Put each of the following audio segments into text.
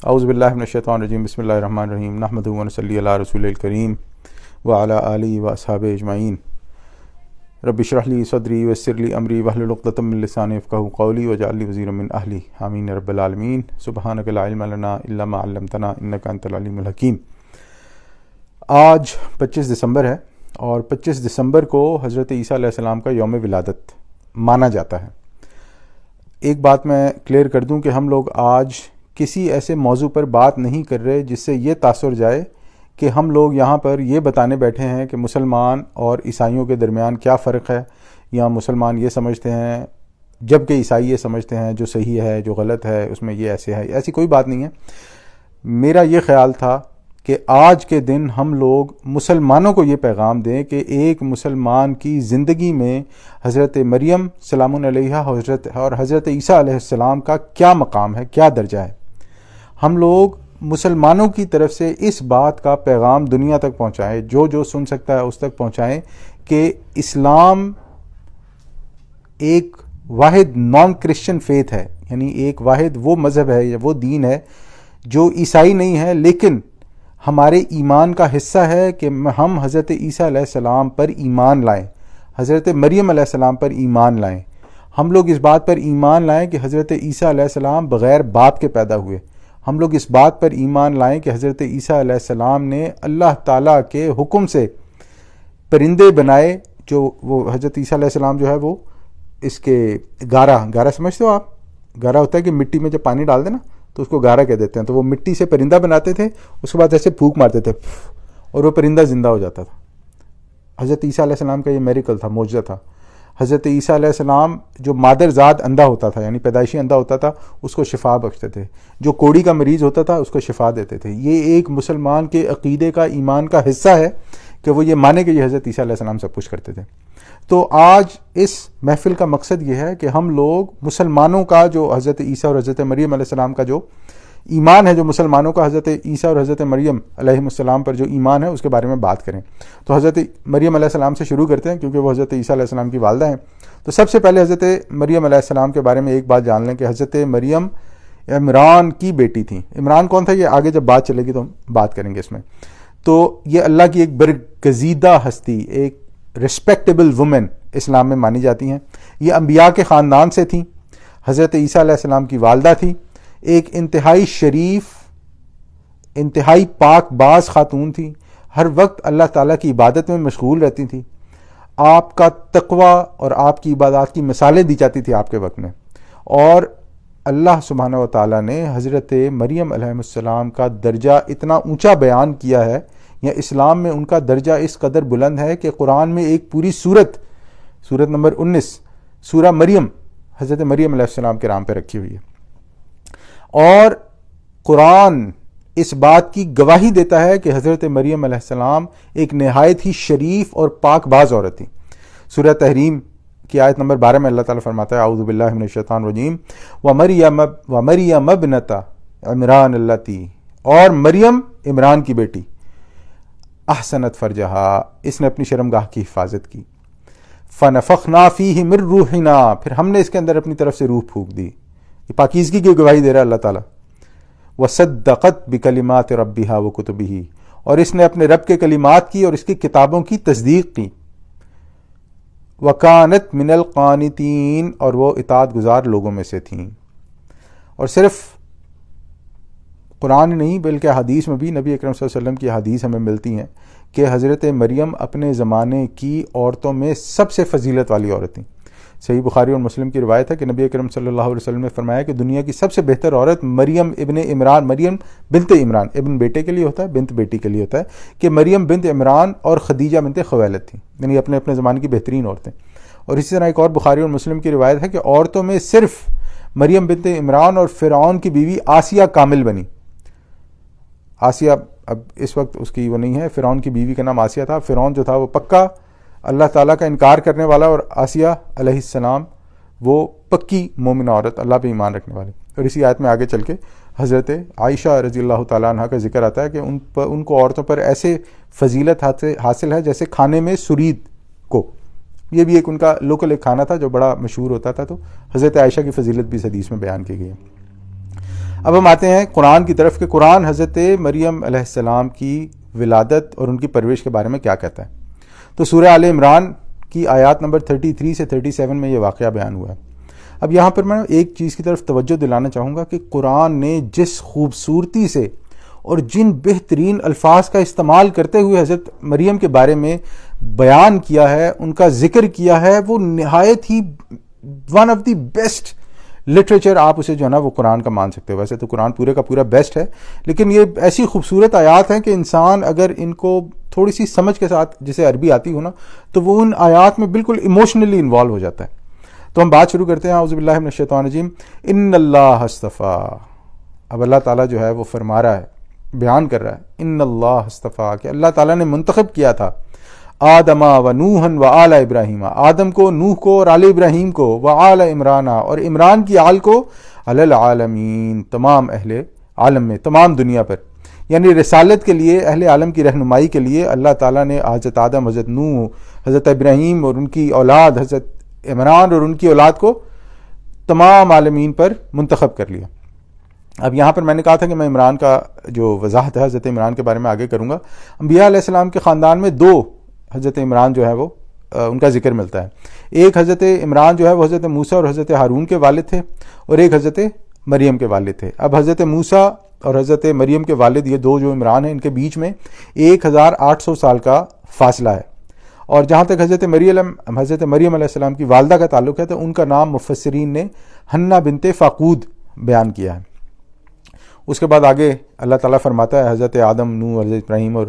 اعوذ باللہ من الشیطان الرجیم بسم اللہ الرحمن الرحیم نحمدہ و نصلی علی رسول الکریم وعلی آلہ و اصحابہ اجمعین رب اشرح لی صدری ویسر لی امری واحلل عقدۃ من لسانی یفقہوا قولی واجعل لی وزیرا من اہلی آمین رب العالمین سبحانک لا علم لنا الا ما علمتنا انک انت العلیم الحکیم۔ آج 25 دسمبر ہے اور 25 دسمبر کو حضرت عیسیٰ علیہ السلام کا یوم ولادت مانا جاتا ہے۔ ایک بات میں کلیئر کر دوں کہ ہم لوگ آج کسی ایسے موضوع پر بات نہیں کر رہے جس سے یہ تاثر جائے کہ ہم لوگ یہاں پر یہ بتانے بیٹھے ہیں کہ مسلمان اور عیسائیوں کے درمیان کیا فرق ہے، یا مسلمان یہ سمجھتے ہیں جبکہ عیسائی یہ سمجھتے ہیں جو صحیح ہے جو غلط ہے اس میں یہ ایسے ہے۔ ایسی کوئی بات نہیں ہے۔ میرا یہ خیال تھا کہ آج کے دن ہم لوگ مسلمانوں کو یہ پیغام دیں کہ ایک مسلمان کی زندگی میں حضرت مریم سلام علیہا اور حضرت عیسیٰ علیہ السلام کا کیا مقام ہے، کیا درجہ ہے۔ ہم لوگ مسلمانوں کی طرف سے اس بات کا پیغام دنیا تک پہنچائیں، جو سن سکتا ہے اس تک پہنچائیں کہ اسلام ایک واحد نان کرسچن فیتھ ہے، یعنی ایک واحد وہ مذہب ہے یا وہ دین ہے جو عیسائی نہیں ہے لیکن ہمارے ایمان کا حصہ ہے کہ ہم حضرت عیسیٰ علیہ السلام پر ایمان لائیں، حضرت مریم علیہ السلام پر ایمان لائیں۔ ہم لوگ اس بات پر ایمان لائیں کہ حضرت عیسیٰ علیہ السلام بغیر باپ کے پیدا ہوئے۔ ہم لوگ اس بات پر ایمان لائیں کہ حضرت عیسیٰ علیہ السلام نے اللہ تعالیٰ کے حکم سے پرندے بنائے، جو وہ حضرت عیسیٰ علیہ السلام جو ہے وہ اس کے گارا سمجھتے ہو آپ؟ گارا ہوتا ہے کہ مٹی میں جب پانی ڈال دیں نا تو اس کو گارا کہہ دیتے ہیں، تو وہ مٹی سے پرندہ بناتے تھے، اس کے بعد ایسے پھونک مارتے تھے اور وہ پرندہ زندہ ہو جاتا تھا۔ حضرت عیسیٰ علیہ السلام کا یہ میریکل تھا، معجزہ تھا۔ حضرت عیسیٰ علیہ السلام جو مادر ذات اندھا ہوتا تھا، یعنی پیدائشی اندھا ہوتا تھا، اس کو شفا بخشتے تھے، جو کوڑی کا مریض ہوتا تھا اس کو شفا دیتے تھے۔ یہ ایک مسلمان کے عقیدے کا، ایمان کا حصہ ہے کہ وہ یہ مانے کہ یہ حضرت عیسیٰ علیہ السلام سب کچھ کرتے تھے۔ تو آج اس محفل کا مقصد یہ ہے کہ ہم لوگ مسلمانوں کا جو حضرت عیسیٰ اور حضرت مریم علیہ السلام کا جو ایمان ہے، جو مسلمانوں کا حضرت عیسیٰ اور حضرت مریم علیہ السلام پر جو ایمان ہے اس کے بارے میں بات کریں۔ تو حضرت مریم علیہ السلام سے شروع کرتے ہیں کیونکہ وہ حضرت عیسیٰ علیہ السلام کی والدہ ہیں۔ تو سب سے پہلے حضرت مریم علیہ السلام کے بارے میں ایک بات جان لیں کہ حضرت مریم عمران کی بیٹی تھیں۔ عمران کون تھا یہ آگے جب بات چلے گی تو ہم بات کریں گے اس میں۔ تو یہ اللہ کی ایک برگزیدہ ہستی، ایک ریسپیکٹیبل وومن اسلام میں مانی جاتی ہیں۔ یہ انبیاء کے خاندان سے تھیں، حضرت عیسیٰ علیہ السلام کی والدہ تھی، ایک انتہائی شریف، انتہائی پاک باز خاتون تھی، ہر وقت اللہ تعالیٰ کی عبادت میں مشغول رہتی تھی۔ آپ کا تقوی اور آپ کی عبادات کی مثالیں دی جاتی تھی آپ کے وقت میں، اور اللہ سبحانہ و تعالیٰ نے حضرت مریم علیہ السلام کا درجہ اتنا اونچا بیان کیا ہے، یا اسلام میں ان کا درجہ اس قدر بلند ہے کہ قرآن میں ایک پوری سورت نمبر 19 سورہ مریم حضرت مریم علیہ السلام کے نام پہ رکھی ہوئی ہے، اور قرآن اس بات کی گواہی دیتا ہے کہ حضرت مریم علیہ السلام ایک نہایت ہی شریف اور پاک باز عورت تھی۔ سورہ تحریم کی آیت نمبر 12 میں اللہ تعالیٰ فرماتا ہے اعوذ باللہ من الشیطان الرجیم وَمَرْيَمَ ابْنَتَ عمران اللتی، اور مریم عمران کی بیٹی، احسنت فرجہا، اس نے اپنی شرمگاہ کی حفاظت کی، فَنَفَخْنَا فِيهِ مِن رُوحِنَا، پھر ہم نے اس کے اندر اپنی طرف سے روح پھونک دی۔ یہ پاکیزگی کی گواہی دے رہا ہے اللہ تعالیٰ۔ وَصَدَّقَتْ بِكَلِمَاتِ رَبِّهَا وَكُتُبِهِ، اور اس نے اپنے رب کے کلمات کی اور اس کی کتابوں کی تصدیق کی۔ وَكَانَتْ مِنَ الْقَانِتِينَ، اور وہ اطاعت گزار لوگوں میں سے تھیں۔ اور صرف قرآن نہیں بلکہ حدیث میں بھی نبی اکرم صلی اللہ علیہ وسلم کی حدیث ہمیں ملتی ہیں کہ حضرت مریم اپنے زمانے کی عورتوں میں سب سے فضیلت والی عورت تھیں۔ صحیح بخاری اور مسلم کی روایت ہے کہ نبی اکرم صلی اللہ علیہ وسلم نے فرمایا کہ دنیا کی سب سے بہتر عورت مریم ابن عمران، مریم بنت عمران، ابن بیٹے کے لیے ہوتا ہے، بنت بیٹی کے لیے ہوتا ہے، کہ مریم بنت عمران اور خدیجہ بنت خویلد تھیں، یعنی اپنے اپنے زمانے کی بہترین عورتیں۔ اور اسی طرح ایک اور بخاری اور مسلم کی روایت ہے کہ عورتوں میں صرف مریم بنت عمران اور فرعون کی بیوی آسیہ کامل بنی۔ آسیہ اب اس وقت اس کی وہ نہیں ہے، فرعون کی بیوی کا نام آسیہ تھا۔ فرعون جو تھا وہ پکا اللہ تعالیٰ کا انکار کرنے والا، اور آسیہ علیہ السلام وہ پکی مومنہ عورت، اللہ پہ ایمان رکھنے والی۔ اور اسی آیت میں آگے چل کے حضرت عائشہ رضی اللہ تعالیٰ عنہ کا ذکر آتا ہے کہ ان کو عورتوں پر ایسے فضیلت حاصل ہے جیسے کھانے میں سرید کو، یہ بھی ایک ان کا لوکل ایک کھانا تھا جو بڑا مشہور ہوتا تھا، تو حضرت عائشہ کی فضیلت بھی اس حدیث میں بیان کی گئی ہے۔ اب ہم آتے ہیں قرآن کی طرف کہ قرآن حضرت مریم علیہ السلام کی ولادت اور ان کی پرورش کے بارے میں کیا کہتا ہے. تو سورہ آل عمران کی آیات نمبر 33 سے 37 میں یہ واقعہ بیان ہوا ہے. اب یہاں پر میں ایک چیز کی طرف توجہ دلانا چاہوں گا کہ قرآن نے جس خوبصورتی سے اور جن بہترین الفاظ کا استعمال کرتے ہوئے حضرت مریم کے بارے میں بیان کیا ہے، ان کا ذکر کیا ہے، وہ نہایت ہی one of the best literature آپ اسے جو ہے نا وہ قرآن کا مان سکتے ہو. ویسے تو قرآن پورے کا پورا بیسٹ ہے، لیکن یہ ایسی خوبصورت آیات ہیں کہ انسان اگر ان کو تھوڑی سی سمجھ کے ساتھ، جسے عربی آتی ہو نا، تو وہ ان آیات میں بالکل ایموشنلی انوالو ہو جاتا ہے. تو ہم بات شروع کرتے ہیں. اعوذ باللہ من الشیطان الرجیم. ان اللہ اصطفیٰ. اب اللہ تعالیٰ جو ہے وہ فرما رہا ہے، بیان کر رہا ہے، ان اللہ اصطفیٰ، کہ اللہ تعالیٰ نے منتخب کیا تھا آدم و نوحا و آل ابراہیم، آدم کو، نوح کو اور آل ابراہیم کو، و آل عمران، اور عمران کی آل کو، علی العالمین، تمام اہل عالم میں، تمام دنیا پر. یعنی رسالت کے لیے، اہل عالم کی رہنمائی کے لیے اللہ تعالیٰ نے حضرت آدم، حضرت نوح، حضرت ابراہیم اور ان کی اولاد، حضرت عمران اور ان کی اولاد کو تمام عالمین پر منتخب کر لیا. اب یہاں پر میں نے کہا تھا کہ میں عمران کا جو وضاحت ہے حضرت عمران کے بارے میں آگے کروں گا. انبیاء علیہ السلام کے خاندان میں دو حضرت عمران جو ہے وہ ان کا ذکر ملتا ہے. ایک حضرت عمران جو ہے وہ حضرت موسیٰ اور حضرت ہارون کے والد تھے، اور ایک حضرت مریم کے والد تھے. اب حضرت موسیٰ اور حضرت مریم کے والد، یہ دو جو عمران ہیں، ان کے بیچ میں 1800 سال کا فاصلہ ہے. اور جہاں تک حضرت مریم علیہ السلام کی والدہ کا تعلق ہے تو ان کا نام مفسرین نے حنہ بنت فاقود بیان کیا ہے. اس کے بعد آگے اللہ تعالیٰ فرماتا ہے حضرت آدم، نوح، حضرت ابراہیم اور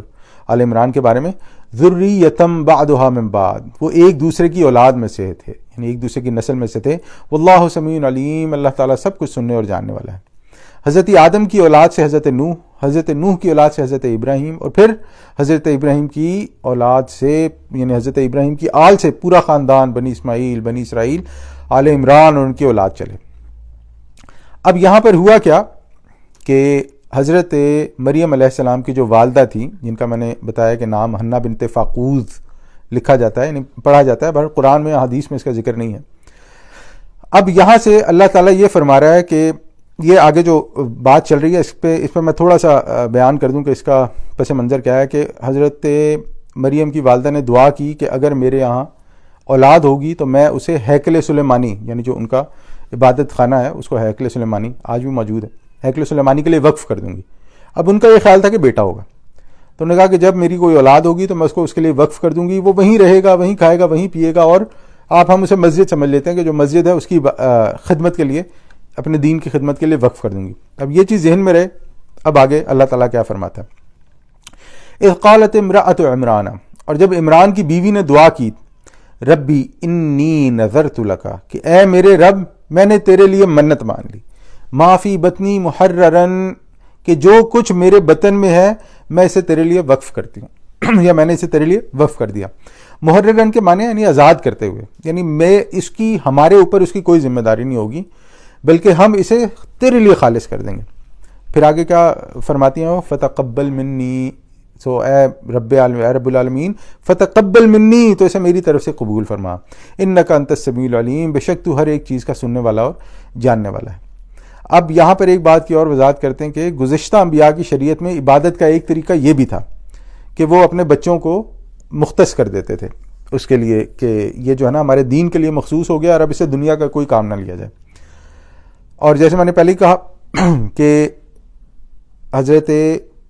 آل عمران کے بارے میں، ذریۃ بعضھا من بعض، وہ ایک دوسرے کی اولاد میں سے تھے، یعنی ایک دوسرے کی نسل میں سے تھے. واللہ سمیع علیم، اللہ تعالیٰ سب کچھ سننے اور جاننے والا ہے. حضرت آدم کی اولاد سے حضرت نوح، حضرت نوح کی اولاد سے حضرت ابراہیم، اور پھر حضرت ابراہیم کی اولاد سے، یعنی حضرت ابراہیم کی آل سے پورا خاندان بنی اسماعیل، بنی اسرائیل، آل عمران اور ان کی اولاد چلے. اب یہاں پر ہوا کیا کہ حضرت مریم علیہ السلام کی جو والدہ تھیں، جن کا میں نے بتایا کہ نام حنہ بنت فاقود لکھا جاتا ہے، یعنی پڑھا جاتا ہے، بہر قرآن میں، حدیث میں اس کا ذکر نہیں ہے. اب یہاں سے اللہ تعالیٰ یہ فرما رہا ہے کہ یہ آگے جو بات چل رہی ہے اس پہ میں تھوڑا سا بیان کر دوں کہ اس کا پس منظر کیا ہے. کہ حضرت مریم کی والدہ نے دعا کی کہ اگر میرے یہاں اولاد ہوگی تو میں اسے ہیکل سلیمانی، یعنی جو ان کا عبادت خانہ ہے اس کو ہیکل سلیمانی آج بھی موجود ہے، ہیکل سلیمانی کے لیے وقف کر دوں گی. اب ان کا یہ خیال تھا کہ بیٹا ہوگا، تو انہوں نے کہا کہ جب میری کوئی اولاد ہوگی تو میں اس کو اس کے لیے وقف کر دوں گی، وہ وہیں رہے گا، وہیں کھائے گا، وہیں پیے گا، اور ہم اسے مسجد سمجھ لیتے ہیں کہ جو مسجد ہے اس کی خدمت کے لیے، اپنے دین کی خدمت کے لیے وقف کر دوں گی. اب یہ چیز ذہن میں رہے. اب آگے اللہ تعالیٰ کیا فرماتا ہے، اذ قالت امرأۃ عمران، اور جب عمران کی بیوی نے دعا کی، ربی انی نذرت لک، کہ اے میرے رب میں نے تیرے لیے منت مان لی، ما فی بطنی محررن، کہ جو کچھ میرے بطن میں ہے میں اسے تیرے لیے وقف کرتی ہوں یا میں نے اسے تیرے لیے وقف کر دیا. محررن کے معنی یعنی آزاد کرتے ہوئے، یعنی میں اس کی، ہمارے اوپر اس کی کوئی ذمہ داری نہیں ہوگی، بلکہ ہم اسے تیرے لیے خالص کر دیں گے. پھر آگے کیا فرماتی ہیں وہ، فتقبل منی، سو اے رب العالمین فتقبل منی، تو اسے میری طرف سے قبول فرما، انک انت السمیع العلیم، بے شک تو ہر ایک چیز کا سننے والا اور جاننے والا ہے. اب یہاں پر ایک بات کی اور وضاحت کرتے ہیں کہ گزشتہ انبیاء کی شریعت میں عبادت کا ایک طریقہ یہ بھی تھا کہ وہ اپنے بچوں کو مختص کر دیتے تھے اس کے لیے کہ یہ جو ہے نا ہمارے دین کے لیے مخصوص ہو گیا اور اب اسے دنیا کا کوئی کام نہ لیا جائے. اور جیسے میں نے پہلے کہا کہ حضرت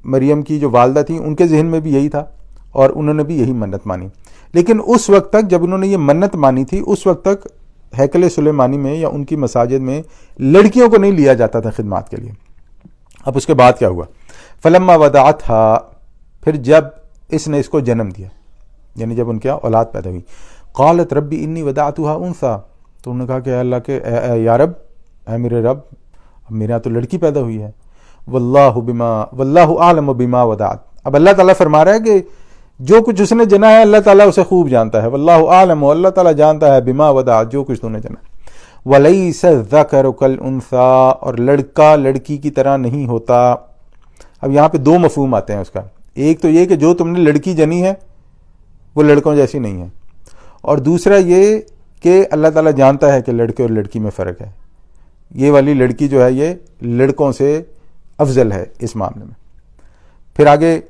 مریم کی جو والدہ تھیں ان کے ذہن میں بھی یہی تھا اور انہوں نے بھی یہی منت مانی. لیکن اس وقت تک جب انہوں نے یہ منت مانی تھی، اس وقت تک ہیکل سلیمانی میں یا ان کی مساجد میں لڑکیوں کو نہیں لیا جاتا تھا خدمات کے لیے. اب اس کے بعد کیا ہوا، فلما ودعتھا، پھر جب اس نے اس کو جنم دیا، یعنی جب ان کے اولاد پیدا ہوئی، قالت ربی انی ودعتھا انثی، تو انہوں نے کہا کہ اللہ کے یا رب، اے میرے رب، میرے یہاں تو لڑکی پیدا ہوئی ہے، واللہ اعلم بما ودعت. اب اللہ تعالیٰ فرما رہا ہے کہ جو کچھ اس نے جنا ہے اللہ تعالیٰ اسے خوب جانتا ہے، واللہ اعلم، اللہ تعالیٰ جانتا ہے، بما ودعت، جو کچھ تو نے جنا. ولیس الذکر کالانثی، اور لڑکا لڑکی کی طرح نہیں ہوتا. اب یہاں پہ دو مفہوم آتے ہیں اس کا. ایک تو یہ کہ جو تم نے لڑکی جنی ہے وہ لڑکوں جیسی نہیں ہے، اور دوسرا یہ کہ اللہ تعالیٰ جانتا ہے کہ لڑکے اور لڑکی میں فرق ہے. یہ والی لڑکی جو ہے یہ لڑکوں سے افضل ہے اس معاملے میں۔ پھر آگے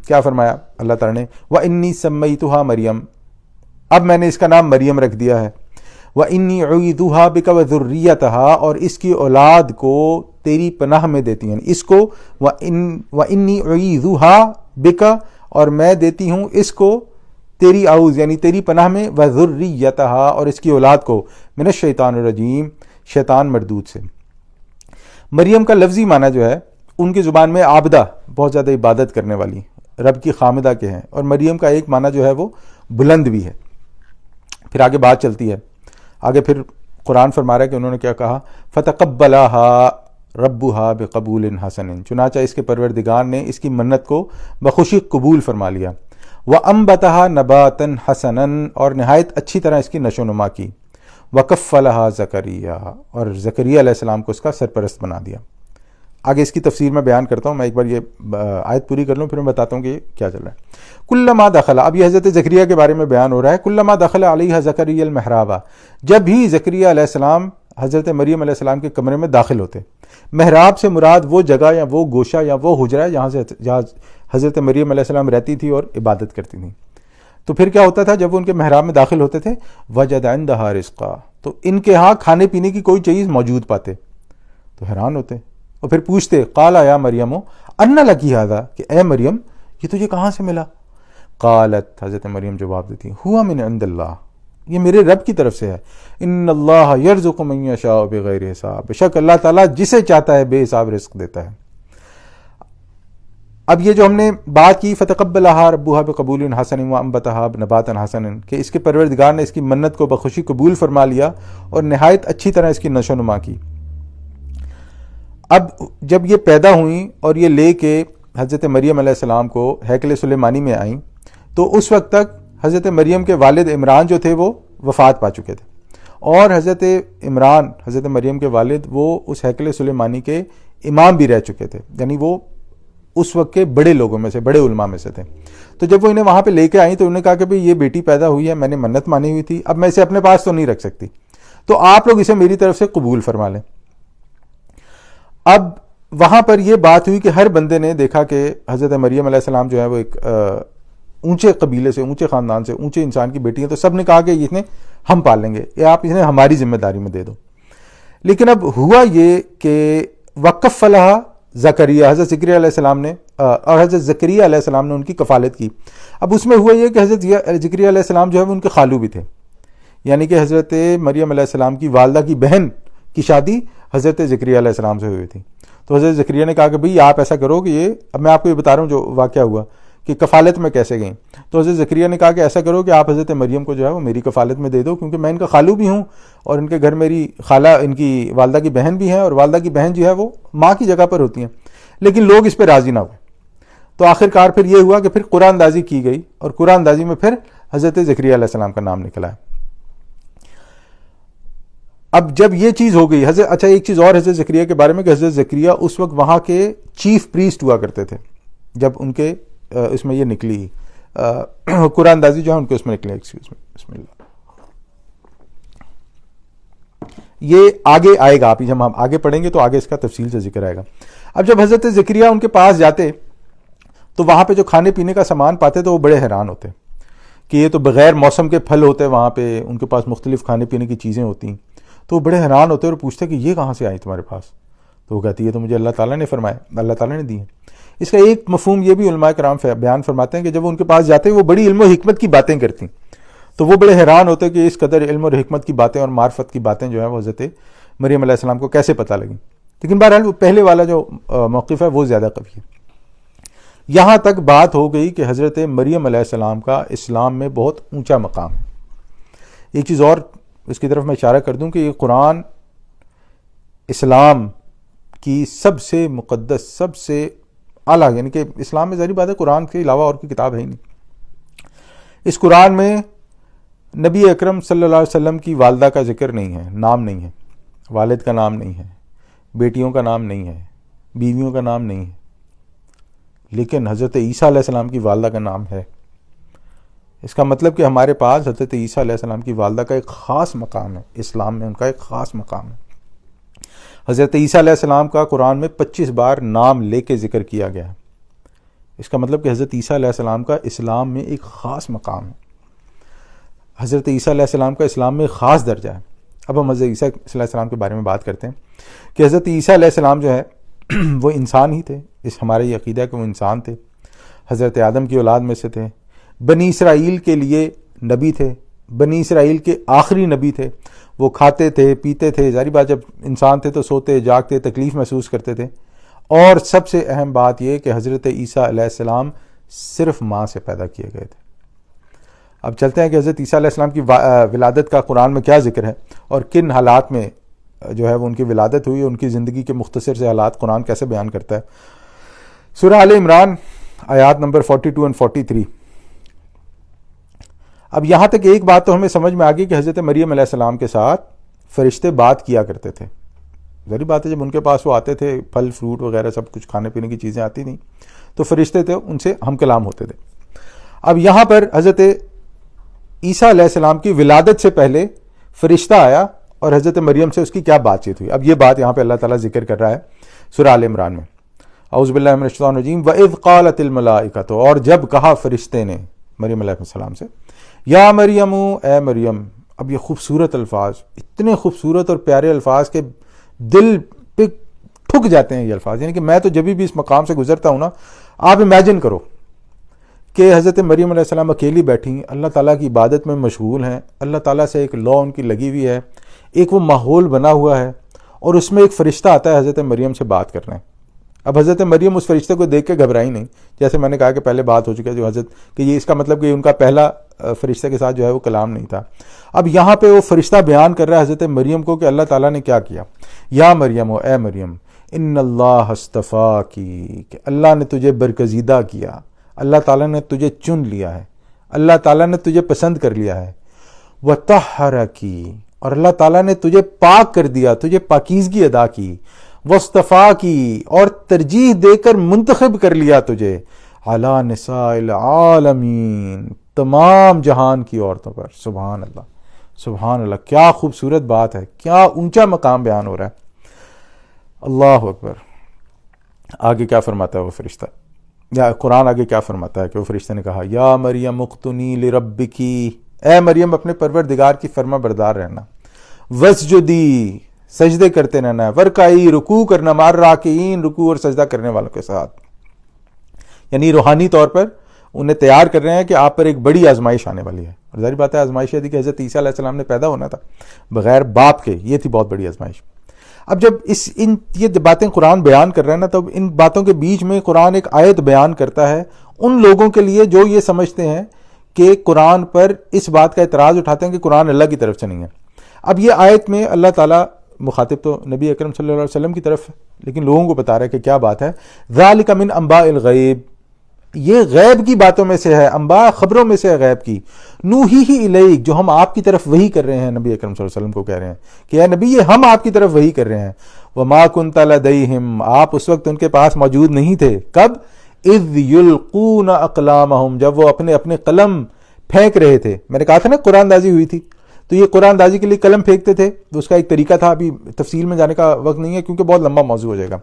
کیا فرمایا اللہ تعالیٰ نے، وَإِنِّي سَمَّيْتُهَا مریم، اب میں نے اس کا نام مریم رکھ دیا ہے، وَإِنِّي أُعِيذُهَا بِكَ وَذُرِّيَّتَهَا، اور اس کی اولاد کو تیری پناہ میں دیتی ہیں، اس کو وَإِنِّي أُعِيذُهَا بِكَ، اور میں دیتی ہوں اس کو تیری اعوذ یعنی تیری پناہ میں، وَذُرِّيَّتَهَا، اور اس کی اولاد کو، من الشیطان الرجیم، شیطان مردود سے۔ مریم کا لفظی معنی جو ہے ان کی زبان میں عابدہ، بہت زیادہ عبادت کرنے والی، رب کی خامدہ کے ہیں، اور مریم کا ایک معنی جو ہے وہ بلند بھی ہے۔ پھر آگے بات چلتی ہے، آگے پھر قرآن فرما رہا ہے کہ انہوں نے کیا کہا، فَتَقَبَّلَهَا رَبُّهَا بِقَبُولٍ حَسَنٍ، چنانچہ اس کے پروردگار نے اس کی منت کو بخوشی قبول فرما لیا، وَأَنبَتَهَا نَبَاتًا حَسَنًا، اور نہایت اچھی طرح اس کی نشو و نما کی، وَكَفَّلَهَا زَكَرِيَّا، اور زکریا علیہ السلام کو اس کا سرپرست بنا دیا۔ آگے اس کی تفسیر میں بیان کرتا ہوں، میں ایک بار یہ آیت پوری کر لوں پھر میں بتاتا ہوں کہ کیا چل رہا ہے۔ کلما دخل، اب یہ حضرت زکریا کے بارے میں بیان ہو رہا ہے، کلما دخل علیہ زکریا المحراب، جب بھی زکریا علیہ السلام حضرت مریم علیہ السلام کے کمرے میں داخل ہوتے، محراب سے مراد وہ جگہ یا وہ گوشہ یا وہ حجرہ جہاں حضرت مریم علیہ السلام رہتی تھی اور عبادت کرتی تھیں، تو پھر کیا ہوتا تھا جب وہ ان کے محراب میں داخل ہوتے تھے، وجد عندہا رزقا، تو ان کے ہاں کھانے پینے کی کوئی چیز موجود پاتے، تو حیران ہوتے اور پھر پوچھتے، قال یا مریم ان لکی ھذا، کہ اے مریم یہ تجھے کہاں سے ملا؟ قالت، حضرت مریم جواب دیتی ہیں، ہوا من عند اللہ، یہ میرے رب کی طرف سے ہے، ان اللہ یرزق من یشاء بغیر حساب، بے شک اللہ تعالیٰ جسے چاہتا ہے بے حساب رزق دیتا ہے۔ اب یہ جو ہم نے بات کی، فتقبلها ربها بقبول حسن وانبتها نباتا حسنا، کہ اس کے پروردگار نے اس کی منت کو بخوشی قبول فرما لیا اور نہایت اچھی طرح اس کی نشو و نما کی۔ اب جب یہ پیدا ہوئیں اور یہ لے کے حضرت مریم علیہ السلام کو ہیکل سلیمانی میں آئیں، تو اس وقت تک حضرت مریم کے والد عمران جو تھے وہ وفات پا چکے تھے، اور حضرت عمران حضرت مریم کے والد وہ اس ہیکل سلیمانی کے امام بھی رہ چکے تھے، یعنی وہ اس وقت کے بڑے لوگوں میں سے، بڑے علماء میں سے تھے۔ تو جب وہ انہیں وہاں پہ لے کے آئیں تو انہوں نے کہا کہ بھئی یہ بیٹی پیدا ہوئی ہے، میں نے منت مانی ہوئی تھی، اب میں اسے اپنے پاس تو نہیں رکھ سکتی، تو آپ لوگ اسے میری طرف سے قبول فرما لیں۔ اب وہاں پر یہ بات ہوئی کہ ہر بندے نے دیکھا کہ حضرت مریم علیہ السلام جو ہے وہ ایک اونچے قبیلے سے، اونچے خاندان سے، اونچے انسان کی بیٹی ہیں، تو سب نے کہا کہ اسے ہم پال لیں گے، یا آپ اسے ہماری ذمہ داری میں دے دو۔ لیکن اب ہوا یہ کہ وکفلھا زکریا، حضرت زکریا علیہ السلام نے، اور حضرت زکریا علیہ السلام نے ان کی کفالت کی۔ اب اس میں ہوا یہ کہ حضرت زکریا علیہ السلام جو ہے وہ ان کے خالو بھی تھے، یعنی کہ حضرت مریم علیہ السلام کی والدہ کی بہن کی شادی حضرت زکریا علیہ السلام سے ہوئی تھی۔ تو حضرت زکریا نے کہا کہ بھئی آپ ایسا کرو کہ یہ، اب میں آپ کو یہ بتا رہا ہوں جو واقعہ ہوا کہ کفالت میں کیسے گئیں۔ تو حضرت زکریا نے کہا کہ ایسا کرو کہ آپ حضرت مریم کو جو ہے وہ میری کفالت میں دے دو، کیونکہ میں ان کا خالو بھی ہوں اور ان کے گھر میری خالہ، ان کی والدہ کی بہن بھی ہیں، اور والدہ کی بہن جو ہے وہ ماں کی جگہ پر ہوتی ہیں، لیکن لوگ اس پہ راضی نہ ہوئے۔ تو آخر کار پھر یہ ہوا کہ پھر قرآن اندازی کی گئی، اور قرآن اندازی میں پھر حضرت زکریا علیہ السلام کا نام نکلا ہے۔ اب جب یہ چیز ہو گئی، اچھا ایک چیز اور حضرت زکریا کے بارے میں کہ حضرت زکریا اس وقت وہاں کے چیف پریسٹ ہوا کرتے تھے، جب ان کے اس میں یہ نکلی قرآن اندازی جو ہے ان کے اس میں نکلی، بسم اللہ، یہ آگے آئے گا، آپ جب ہم آگے پڑھیں گے تو آگے اس کا تفصیل سے ذکر آئے گا۔ اب جب حضرت زکریا ان کے پاس جاتے تو وہاں پہ جو کھانے پینے کا سامان پاتے تو وہ بڑے حیران ہوتے کہ یہ تو بغیر موسم کے پھل ہوتے، وہاں پہ ان کے پاس مختلف کھانے پینے کی چیزیں ہوتی، تو وہ بڑے حیران ہوتے اور پوچھتے کہ یہ کہاں سے آئی تمہارے پاس؟ تو وہ کہتی ہے تو مجھے اللہ تعالیٰ نے فرمایا، اللہ تعالیٰ نے دی ہے۔ اس کا ایک مفہوم یہ بھی علماء کرام بیان فرماتے ہیں کہ جب وہ ان کے پاس جاتے وہ بڑی علم و حکمت کی باتیں کرتی، تو وہ بڑے حیران ہوتے کہ اس قدر علم اور حکمت کی باتیں اور معرفت کی باتیں جو ہیں وہ حضرت مریم علیہ السلام کو کیسے پتہ لگیں۔ لیکن بہرحال وہ پہلے والا جو موقف ہے وہ زیادہ قوی ہے۔ یہاں تک بات ہو گئی کہ حضرت مریم علیہ السلام کا اسلام میں بہت اونچا مقام ہے۔ ایک چیز اور اس کی طرف میں اشارہ کر دوں کہ یہ قرآن اسلام کی سب سے مقدس، سب سے اعلیٰ، یعنی کہ اسلام میں ظاہری بات ہے قرآن کے علاوہ اور کوئی کتاب ہے ہی نہیں۔ اس قرآن میں نبی اکرم صلی اللہ علیہ وسلم کی والدہ کا ذکر نہیں ہے، نام نہیں ہے، والد کا نام نہیں ہے، بیٹیوں کا نام نہیں ہے، بیویوں کا نام نہیں ہے، لیکن حضرت عیسیٰ علیہ السلام کی والدہ کا نام ہے۔ اس کا مطلب کہ ہمارے پاس حضرت عیسیٰ علیہ السلام کی والدہ کا ایک خاص مقام ہے، اسلام میں ان کا ایک خاص مقام ہے۔ حضرت عیسیٰ علیہ السلام کا قرآن میں 25 بار نام لے کے ذکر کیا گیا ہے۔ اس کا مطلب کہ حضرت عیسیٰ علیہ السلام کا اسلام میں ایک خاص مقام ہے، حضرت عیسیٰ علیہ السلام کا اسلام میں خاص درجہ ہے۔ اب ہم حضرت عیسیٰ علیہ السلام کے بارے میں بات کرتے ہیں کہ حضرت عیسیٰ علیہ السلام جو ہے وہ انسان ہی تھے، اس ہمارے یہ عقیدہ ہے کہ وہ انسان تھے، حضرت آدم کی اولاد میں سے تھے، بنی اسرائیل کے لیے نبی تھے، بنی اسرائیل کے آخری نبی تھے، وہ کھاتے تھے پیتے تھے، ظاہر بات جب انسان تھے تو سوتے جاگتے تکلیف محسوس کرتے تھے، اور سب سے اہم بات یہ کہ حضرت عیسیٰ علیہ السلام صرف ماں سے پیدا کیے گئے تھے۔ اب چلتے ہیں کہ حضرت عیسیٰ علیہ السلام کی ولادت کا قرآن میں کیا ذکر ہے اور کن حالات میں جو ہے وہ ان کی ولادت ہوئی، ان کی زندگی کے مختصر سے حالات قرآن کیسے بیان کرتا ہے۔ سورہ آل عمران آیات نمبر 42 اور 43۔ اب یہاں تک ایک بات تو ہمیں سمجھ میں آ گئی کہ حضرت مریم علیہ السلام کے ساتھ فرشتے بات کیا کرتے تھے۔ ظاہر بات ہے جب ان کے پاس وہ آتے تھے، پھل فروٹ وغیرہ سب کچھ کھانے پینے کی چیزیں آتی تھیں، تو فرشتے تھے، ان سے ہم کلام ہوتے تھے۔ اب یہاں پر حضرت عیسیٰ علیہ السلام کی ولادت سے پہلے فرشتہ آیا اور حضرت مریم سے اس کی کیا بات چیت ہوئی۔ اب یہ بات یہاں پہ اللہ تعالیٰ ذکر کر رہا ہے سورہ آل عمران میں۔ اعوذ باللہ من الشیطان الرجیم وَإِذْ قَالَتِ الْمَلَائِكَةُ، اور جب کہا فرشتے نے مریم علیہ السلام سے، یا مریم، اے مریم۔ اب یہ خوبصورت الفاظ، اتنے خوبصورت اور پیارے الفاظ کے دل پہ ٹھک جاتے ہیں یہ الفاظ، یعنی کہ میں تو جب بھی اس مقام سے گزرتا ہوں نا، آپ امیجن کرو کہ حضرت مریم علیہ السلام اکیلی بیٹھی ہیں، اللہ تعالیٰ کی عبادت میں مشغول ہیں، اللہ تعالیٰ سے ایک لا ان کی لگی ہوئی ہے، ایک وہ ماحول بنا ہوا ہے، اور اس میں ایک فرشتہ آتا ہے حضرت مریم سے بات کرنا ہے۔ اب حضرت مریم اس فرشتے کو دیکھ کے گھبرائی نہیں، جیسے میں نے کہا کہ پہلے بات ہو چکی ہے جو حضرت کہ یہ اس کا مطلب کہ ان کا پہلا فرشتے کے ساتھ جو ہے وہ کلام نہیں تھا۔ اب یہاں پہ وہ فرشتہ بیان کر رہا ہے حضرت مریم کو کہ اللہ تعالیٰ نے کیا کیا۔ یا مریم، اے مریم، ان اللہ اصطفاکی، کہ اللہ نے تجھے برگزیدہ کیا، اللہ تعالیٰ نے تجھے چن لیا ہے، اللہ تعالیٰ نے تجھے پسند کر لیا ہے۔ وطہرکی، اور اللہ تعالیٰ نے تجھے پاک کر دیا، تجھے پاکیزگی ادا کی۔ واصطفاکی، اور ترجیح دے کر منتخب کر لیا تجھے، علی نساء العالمین، تمام جہان کی عورتوں پر۔ سبحان اللہ، سبحان اللہ، کیا خوبصورت بات ہے، کیا اونچا مقام بیان ہو رہا ہے۔ اللہ اکبر۔ آگے کیا فرماتا ہے وہ فرشتہ، یا قرآن آگے کیا فرماتا ہے کہ وہ فرشتے نے کہا، یا مریم اقتنی لربکی، اے مریم اپنے پروردگار کی فرما بردار رہنا، وسجدی، سجدے کرتے رہنا ہے، ورکعی، رکوع کرنا، مع الراکعین، رکوع اور سجدہ کرنے والوں کے ساتھ، یعنی روحانی طور پر انہیں تیار کر رہے ہیں کہ آپ پر ایک بڑی آزمائش آنے والی ہے۔ اور ظاہر بات ہے آزمائش یہ تھی کہ حضرت عیسیٰ علیہ السلام نے پیدا ہونا تھا بغیر باپ کے، یہ تھی بہت بڑی آزمائش۔ اب جب یہ باتیں قرآن بیان کر رہا ہے نا، تب ان باتوں کے بیچ میں قرآن ایک آیت بیان کرتا ہے ان لوگوں کے لیے جو یہ سمجھتے ہیں کہ قرآن پر اس بات کا اعتراض اٹھاتے ہیں کہ قرآن اللہ کی طرف سے نہیں ہے۔ اب یہ آیت میں اللہ تعالیٰ مخاطب تو نبی اکرم صلی اللہ علیہ وسلم کی طرف، لیکن لوگوں کو بتا رہا ہے کہ کیا بات ہے۔ ذالک من انباء الغیب، یہ غیب کی باتوں میں سے ہے، انباء خبروں میں سے ہے غیب کی، نوحیہ الیک، جو ہم آپ کی طرف وحی کر رہے ہیں، نبی اکرم صلی اللہ علیہ وسلم کو کہہ رہے ہیں کہ اے نبی یہ ہم آپ کی طرف وحی کر رہے ہیں۔ وما کنت لدیہم، آپ اس وقت ان کے پاس موجود نہیں تھے، کب؟ اذ یلقون اقلامہم، جب وہ اپنے اپنے قلم پھینک رہے تھے۔ میں نے کہا تھا نا قرآن دازی ہوئی تھی، تو یہ قرآن دازی کے لیے قلم پھینکتے تھے، تو اس کا ایک طریقہ تھا، ابھی تفصیل میں جانے کا وقت نہیں ہے کیونکہ بہت لمبا موضوع ہو جائے گا۔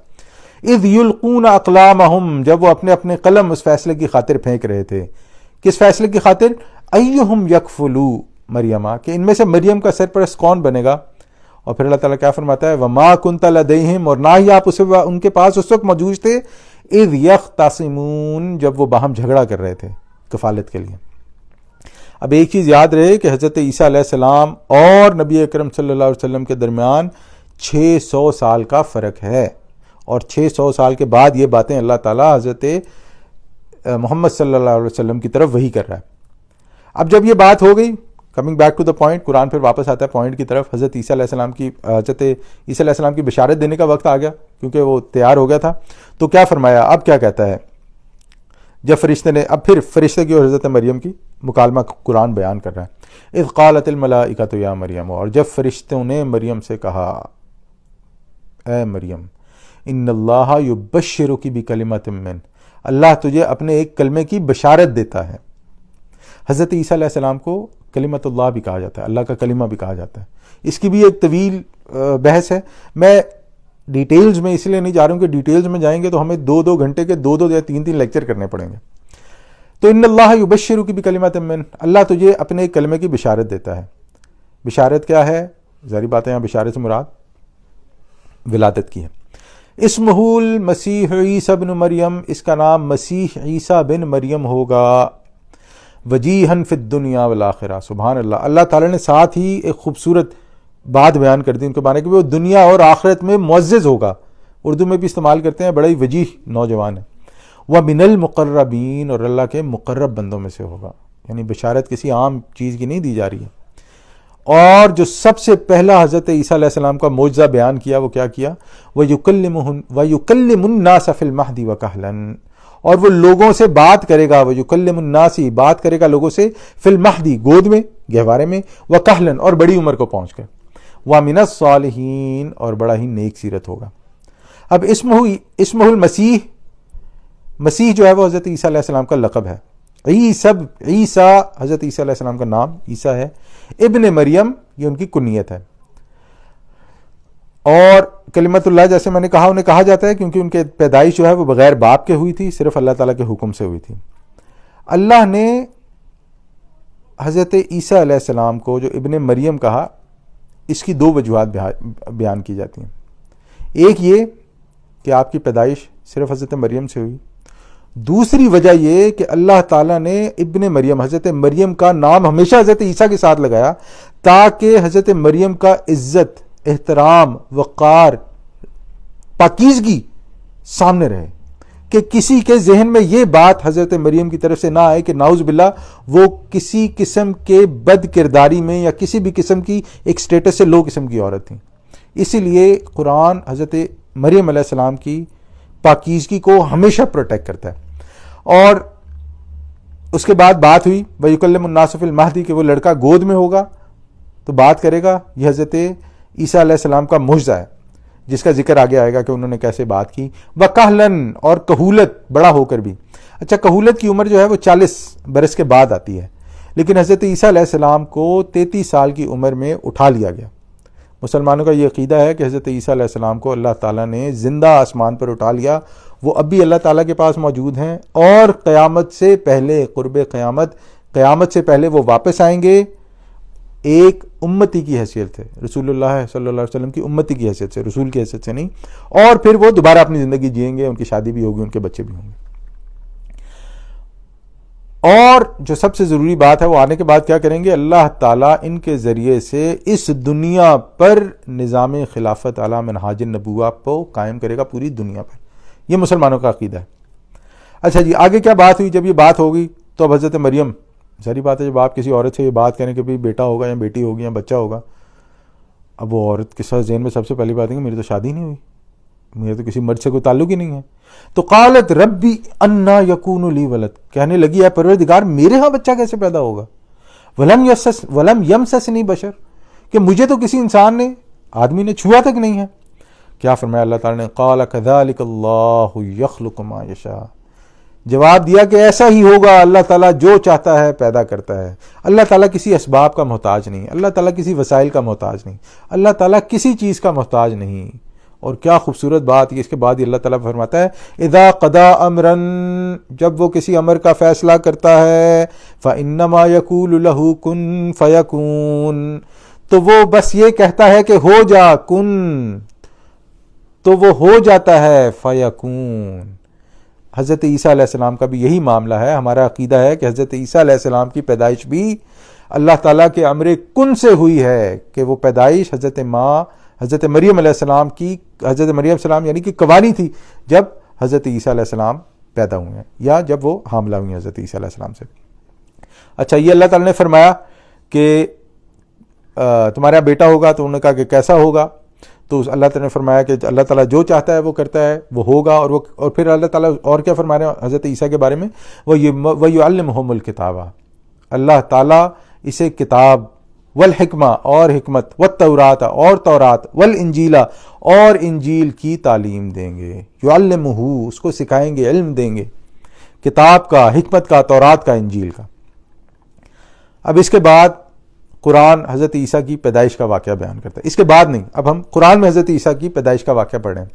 اذ یلقون اقلامہم، جب وہ اپنے اپنے قلم اس فیصلے کی خاطر پھینک رہے تھے۔ کس فیصلے کی خاطر؟ ایہم یکفلو مریمہ، کہ ان میں سے مریم کا سرپرست کون بنے گا۔ اور پھر اللہ تعالیٰ کیا فرماتا ہے، وما کنت لدیہم، اور نہ ہی آپ ان کے پاس اس وقت موجود تھے، اذ یختصمون، جب وہ باہم جھگڑا کر رہے تھے کفالت کے لیے۔ اب ایک چیز یاد رہے کہ حضرت عیسیٰ علیہ السلام اور نبی اکرم صلی اللہ علیہ وسلم کے درمیان 600 سال کا فرق ہے، اور 600 سال کے بعد یہ باتیں اللہ تعالیٰ حضرت محمد صلی اللہ علیہ وسلم کی طرف وحی کر رہا ہے۔ اب جب یہ بات ہو گئی، coming back to the point, قرآن پھر واپس آتا ہے پوائنٹ کی طرف، حضرت عیسیٰ علیہ السلام کی بشارت دینے کا وقت آ گیا کیونکہ وہ تیار ہو گیا تھا۔ تو کیا فرمایا، اب کیا کہتا ہے جب فرشتے نے، اب پھر فرشتے کی اور حضرت مریم کی مکالمہ قرآن بیان کر رہا ہے۔ اذ قالت الملائکۃ یا مریم، اور جب فرشتوں نے مریم سے کہا، اے مریم، ان اللہ یبشرک بکلمۃ من، اللہ تجھے اپنے ایک کلمے کی بشارت دیتا ہے۔ حضرت عیسیٰ علیہ السلام کو کلمۃ اللہ بھی کہا جاتا ہے، اللہ کا کلمہ بھی کہا جاتا ہے۔ اس کی بھی ایک طویل بحث ہے، میں ڈیٹیلز میں اس لیے نہیں جا رہا ہوں کہ ڈیٹیلز میں جائیں گے تو ہمیں 2 گھنٹے کے 2 یا 3 لیکچر کرنے پڑیں گے. تو ان اللہ یبشرک بکلمات من، اللہ تجھے اپنے ایک کلمے کی بشارت دیتا ہے. بشارت کیا ہے؟ ظاہری بات ہے یہاں بشارت سے مراد ولادت کی ہے. اسمہ المسیح عیسیٰ بن مریم، اس کا نام مسیح عیسیٰ بن مریم ہوگا. وجیہن فی الدنیا والآخرہ. سبحان اللہ، اللہ تعالیٰ نے ساتھ ہی ایک خوبصورت بات بیان کر دی ان کے معنی کہ وہ دنیا اور آخرت میں معزز ہوگا. اردو میں بھی استعمال کرتے ہیں، بڑا ہی وجیح نوجوان ہے. وَمِنَ الْمُقَرَّبِينَ، اور اللہ کے مقرب بندوں میں سے ہوگا. یعنی بشارت کسی عام چیز کی نہیں دی جا رہی ہے. اور جو سب سے پہلا حضرت عیسیٰ علیہ السلام کا معجزہ بیان کیا وہ کیا کیا؟ وَيُكَلِّمُ النَّاسَ فِي الْمَهْدِ وَكَهْلًا، اور وہ لوگوں سے بات کرے گا. وَيُكَلِّمُ النَّاسِ، بات کرے گا لوگوں سے، فِي الْمَهْدِ، گود میں، گہوارے میں، وَكَهْلًا، اور بڑی عمر کو پہنچ کر. وَمِنَ الصَّالِحِينَ، اور بڑا ہی نیک سیرت ہوگا. اب اسمہ المسیح، مسیح جو ہے وہ حضرت عیسیٰ علیہ السلام کا لقب ہے. عیسیٰ حضرت عیسیٰ علیہ السلام کا نام عیسیٰ ہے. ابن مریم یہ ان کی کنیت ہے. اور کلمت اللہ جیسے میں نے کہا انہیں کہا جاتا ہے کیونکہ ان کے پیدائش جو ہے وہ بغیر باپ کے ہوئی تھی، صرف اللہ تعالیٰ کے حکم سے ہوئی تھی. اللہ نے حضرت عیسیٰ علیہ السلام کو جو ابن مریم کہا، اس کی 2 وجوہات بیان کی جاتی ہیں. ایک یہ کہ آپ کی پیدائش صرف حضرت مریم سے ہوئی. دوسری وجہ یہ کہ اللہ تعالیٰ نے ابن مریم، حضرت مریم کا نام ہمیشہ حضرت عیسیٰ کے ساتھ لگایا تاکہ حضرت مریم کا عزت، احترام، وقار، پاکیزگی سامنے رہے، کہ کسی کے ذہن میں یہ بات حضرت مریم کی طرف سے نہ آئے کہ نعوذ باللہ وہ کسی قسم کے بد کرداری میں یا کسی بھی قسم کی ایک سٹیٹس سے لو قسم کی عورت تھی. اسی لیے قرآن حضرت مریم علیہ السلام کی پاکیزگی کو ہمیشہ پروٹیکٹ کرتا ہے. اور اس کے بعد بات ہوئی وَيُكَلِّمُ النَّاسَ فِي الْمَهْدِ، کہ وہ لڑکا گود میں ہوگا تو بات کرے گا. یہ حضرت عیسیٰ علیہ السلام کا معجزہ ہے جس کا ذکر آگے آئے گا کہ انہوں نے کیسے بات کی. وَكَهْلًا، اور کہولت، بڑا ہو کر بھی. اچھا، کہولت کی عمر جو ہے وہ 40 برس کے بعد آتی ہے، لیکن حضرت عیسیٰ علیہ السلام کو 33 سال کی عمر میں اٹھا لیا گیا. مسلمانوں کا یہ عقیدہ ہے کہ حضرت عیسیٰ علیہ السلام کو اللہ تعالیٰ نے زندہ آسمان پر اٹھا لیا. وہ اب بھی اللہ تعالیٰ کے پاس موجود ہیں اور قیامت سے پہلے، قرب قیامت سے پہلے وہ واپس آئیں گے ایک امتی کی حیثیت سے، رسول اللہ صلی اللہ علیہ وسلم کی امتی کی حیثیت سے، رسول کی حیثیت سے نہیں. اور پھر وہ دوبارہ اپنی زندگی جئیں گے، ان کی شادی بھی ہوگی، ان کے بچے بھی ہوں گے. اور جو سب سے ضروری بات ہے وہ آنے کے بعد کیا کریں گے؟ اللہ تعالیٰ ان کے ذریعے سے اس دنیا پر نظام خلافت علی منہاج النبوہ کو قائم کرے گا پوری دنیا پر. یہ مسلمانوں کا عقیدہ ہے. اچھا جی، آگے کیا بات ہوئی؟ جب یہ بات ہوگی تو اب حضرت مریم، ظاہری بات ہے جب آپ کسی عورت سے یہ بات کریں کہ بھئی بیٹا ہوگا یا بیٹی ہوگی یا بچہ ہوگا، اب وہ عورت کے ساتھ ذہن میں سب سے پہلی بات ہے کہ میری تو شادی نہیں ہوئی، میرے تو کسی مرد سے کوئی تعلق ہی نہیں ہے. تو قالت ربی انا یکون لی ولد، کہنے لگی ہے پروردگار میرے ہاں بچہ کیسے پیدا ہوگا؟ ولم یمسسنی بشر، کہ مجھے تو کسی انسان نے، آدمی نے چھوا تک نہیں ہے. کیا فرمایا اللہ تعالیٰ نے؟ قال کذالک اللہ یخلق ما یشاء، جواب دیا کہ ایسا ہی ہوگا، اللہ تعالیٰ جو چاہتا ہے پیدا کرتا ہے. اللہ تعالیٰ کسی اسباب کا محتاج نہیں، اللہ تعالیٰ کسی وسائل کا محتاج نہیں، اللہ تعالیٰ کسی چیز کا محتاج نہیں. اور کیا خوبصورت بات ہے. اس کے بعد اللہ تعالیٰ فرماتا ہے اذا قضا امرا، جب وہ کسی امر کا فیصلہ کرتا ہے، فانما یقول له کن فیکون، تو وہ بس یہ کہتا ہے کہ ہو جا، کن، تو وہ ہو جاتا ہے، فیکون. حضرت عیسیٰ علیہ السلام کا بھی یہی معاملہ ہے. ہمارا عقیدہ ہے کہ حضرت عیسیٰ علیہ السلام کی پیدائش بھی اللہ تعالیٰ کے امر کن سے ہوئی ہے، کہ وہ پیدائش حضرت مریم علیہ السلام کی، حضرت مریم السلام یعنی کہ قوانی تھی جب حضرت عیسیٰ علیہ السلام پیدا ہوئے ہیں، یا جب وہ حاملہ ہوئی ہیں حضرت عیسیٰ علیہ السلام سے. اچھا، یہ اللہ تعالیٰ نے فرمایا کہ تمہارا بیٹا ہوگا، تو انہوں نے کہا کہ کیسا ہوگا؟ تو اللہ تعالیٰ نے فرمایا کہ اللہ تعالیٰ جو چاہتا ہے وہ کرتا ہے، وہ ہوگا. اور پھر اللہ تعالیٰ اور کیا فرما رہے ہیں حضرت عیسیٰ کے بارے میں؟ وَيُعَلِّمُهُمُ الْكِتَابَ، اللہ تعالیٰ اسے کتاب، والحکمہ اور حکمت، والتورات اور تورات، والانجیل اور انجیل کی تعلیم دیں گے. یعلمہ، اس کو سکھائیں گے، علم دیں گے، کتاب کا، حکمت کا، تورات کا، انجیل کا. اب اس کے بعد قرآن حضرت عیسیٰ کی پیدائش کا واقعہ بیان کرتا ہے، اس کے بعد نہیں، اب ہم قرآن میں حضرت عیسیٰ کی پیدائش کا واقعہ پڑھ رہے ہیں۔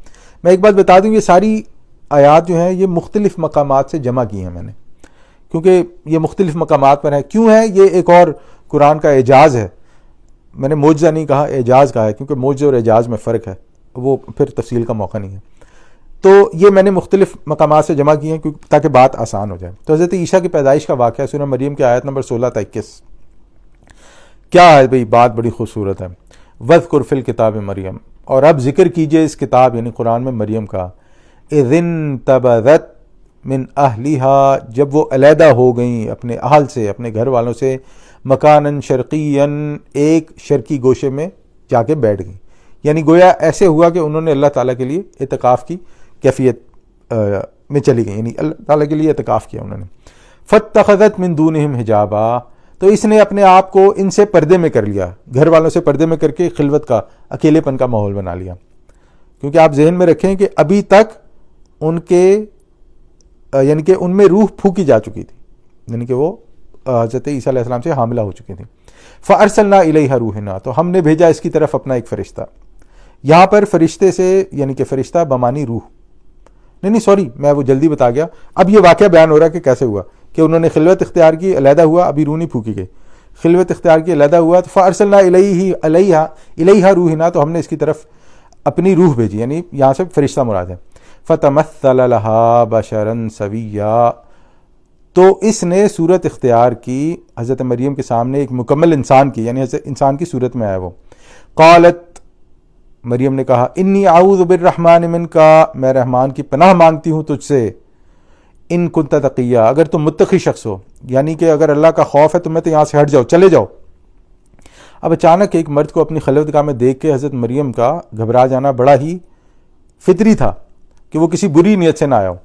میں ایک بات بتا دوں، یہ ساری آیات جو ہیں یہ مختلف مقامات سے جمع کی ہیں میں نے، کیونکہ یہ مختلف مقامات پر ہیں۔ کیوں ہے؟ یہ ایک اور قرآن کا اعجاز ہے۔ میں نے معجزہ نہیں کہا، اعجاز کہا ہے، کیونکہ معجزے اور اعجاز میں فرق ہے، وہ پھر تفصیل کا موقع نہیں ہے۔ تو یہ میں نے مختلف مقامات سے جمع کی ہیں تاکہ بات آسان ہو جائے۔ تو حضرت عیسیٰ کی پیدائش کا واقعہ سورہ مریم کی آیت نمبر 16 تا 21 کیا ہے بھئی؟ بات بڑی خوبصورت ہے۔ وَاذْكُرْ فِي الْكِتَابِ مریم، اور اب ذکر کیجئے اس کتاب یعنی قرآن میں مریم کا، اِذِ انتبذت من اہلہا، جب وہ علیحدہ ہو گئیں اپنے اہل سے، اپنے گھر والوں سے، مکاناً شرقیاً، ایک شرقی گوشے میں جا کے بیٹھ گئیں، یعنی گویا ایسے ہوا کہ انہوں نے اللہ تعالیٰ کے لیے اعتکاف کی کیفیت میں چلی گئی، یعنی اللہ تعالیٰ کے لیے اعتکاف کیا انہوں نے۔ فاتخذت من دونہم حجابا، تو اس نے اپنے آپ کو ان سے پردے میں کر لیا، گھر والوں سے پردے میں کر کے خلوت کا، اکیلے پن کا ماحول بنا لیا۔ کیونکہ آپ ذہن میں رکھیں کہ ابھی تک ان کے یعنی کہ ان میں روح پھونکی جا چکی تھی، یعنی کہ وہ حضرت عیسیٰ علیہ السلام سے حاملہ ہو چکی تھیں۔ فَأَرْسَلْنَا إِلَيْهَا رُوحَنَا، تو ہم نے بھیجا اس کی طرف اپنا ایک فرشتہ۔ یہاں پر فرشتے سے یعنی کہ فرشتہ بمانی روح، نہیں سوری میں وہ جلدی بتا گیا۔ اب یہ واقعہ بیان ہو رہا ہے کہ کیسے ہوا کہ انہوں نے خلوت اختیار کی، علیحدہ ہوا، ابھی روح نہیں پھونکی گئی، خلوت اختیار کی، علیحدہ ہوا، تو فَأَرْسَلْنَا إِلَيْهَا رُوحَنَا، تو ہم نے اس کی طرف اپنی روح بھیجی، یعنی یہاں سے فرشتہ مراد ہے۔ فَتَمَثَّلَ لَهَا بَشَرًا سَوِيًّا، تو اس نے صورت اختیار کی حضرت مریم کے سامنے ایک مکمل انسان کی، یعنی حضرت انسان کی صورت میں آیا وہ۔ قالت، مریم نے کہا، انی اعوذ بالرحمن منک، میں رحمان کی پناہ مانگتی ہوں تجھ سے، ان کنت تقیہ، اگر تم متقی شخص ہو، یعنی کہ اگر اللہ کا خوف ہے تمہیں تو یہاں سے ہٹ جاؤ، چلے جاؤ۔ اب اچانک ایک مرد کو اپنی خلوت گاہ میں دیکھ کے حضرت مریم کا گھبرا جانا بڑا ہی فطری تھا کہ وہ کسی بری نیت سے نہ آیا ہو۔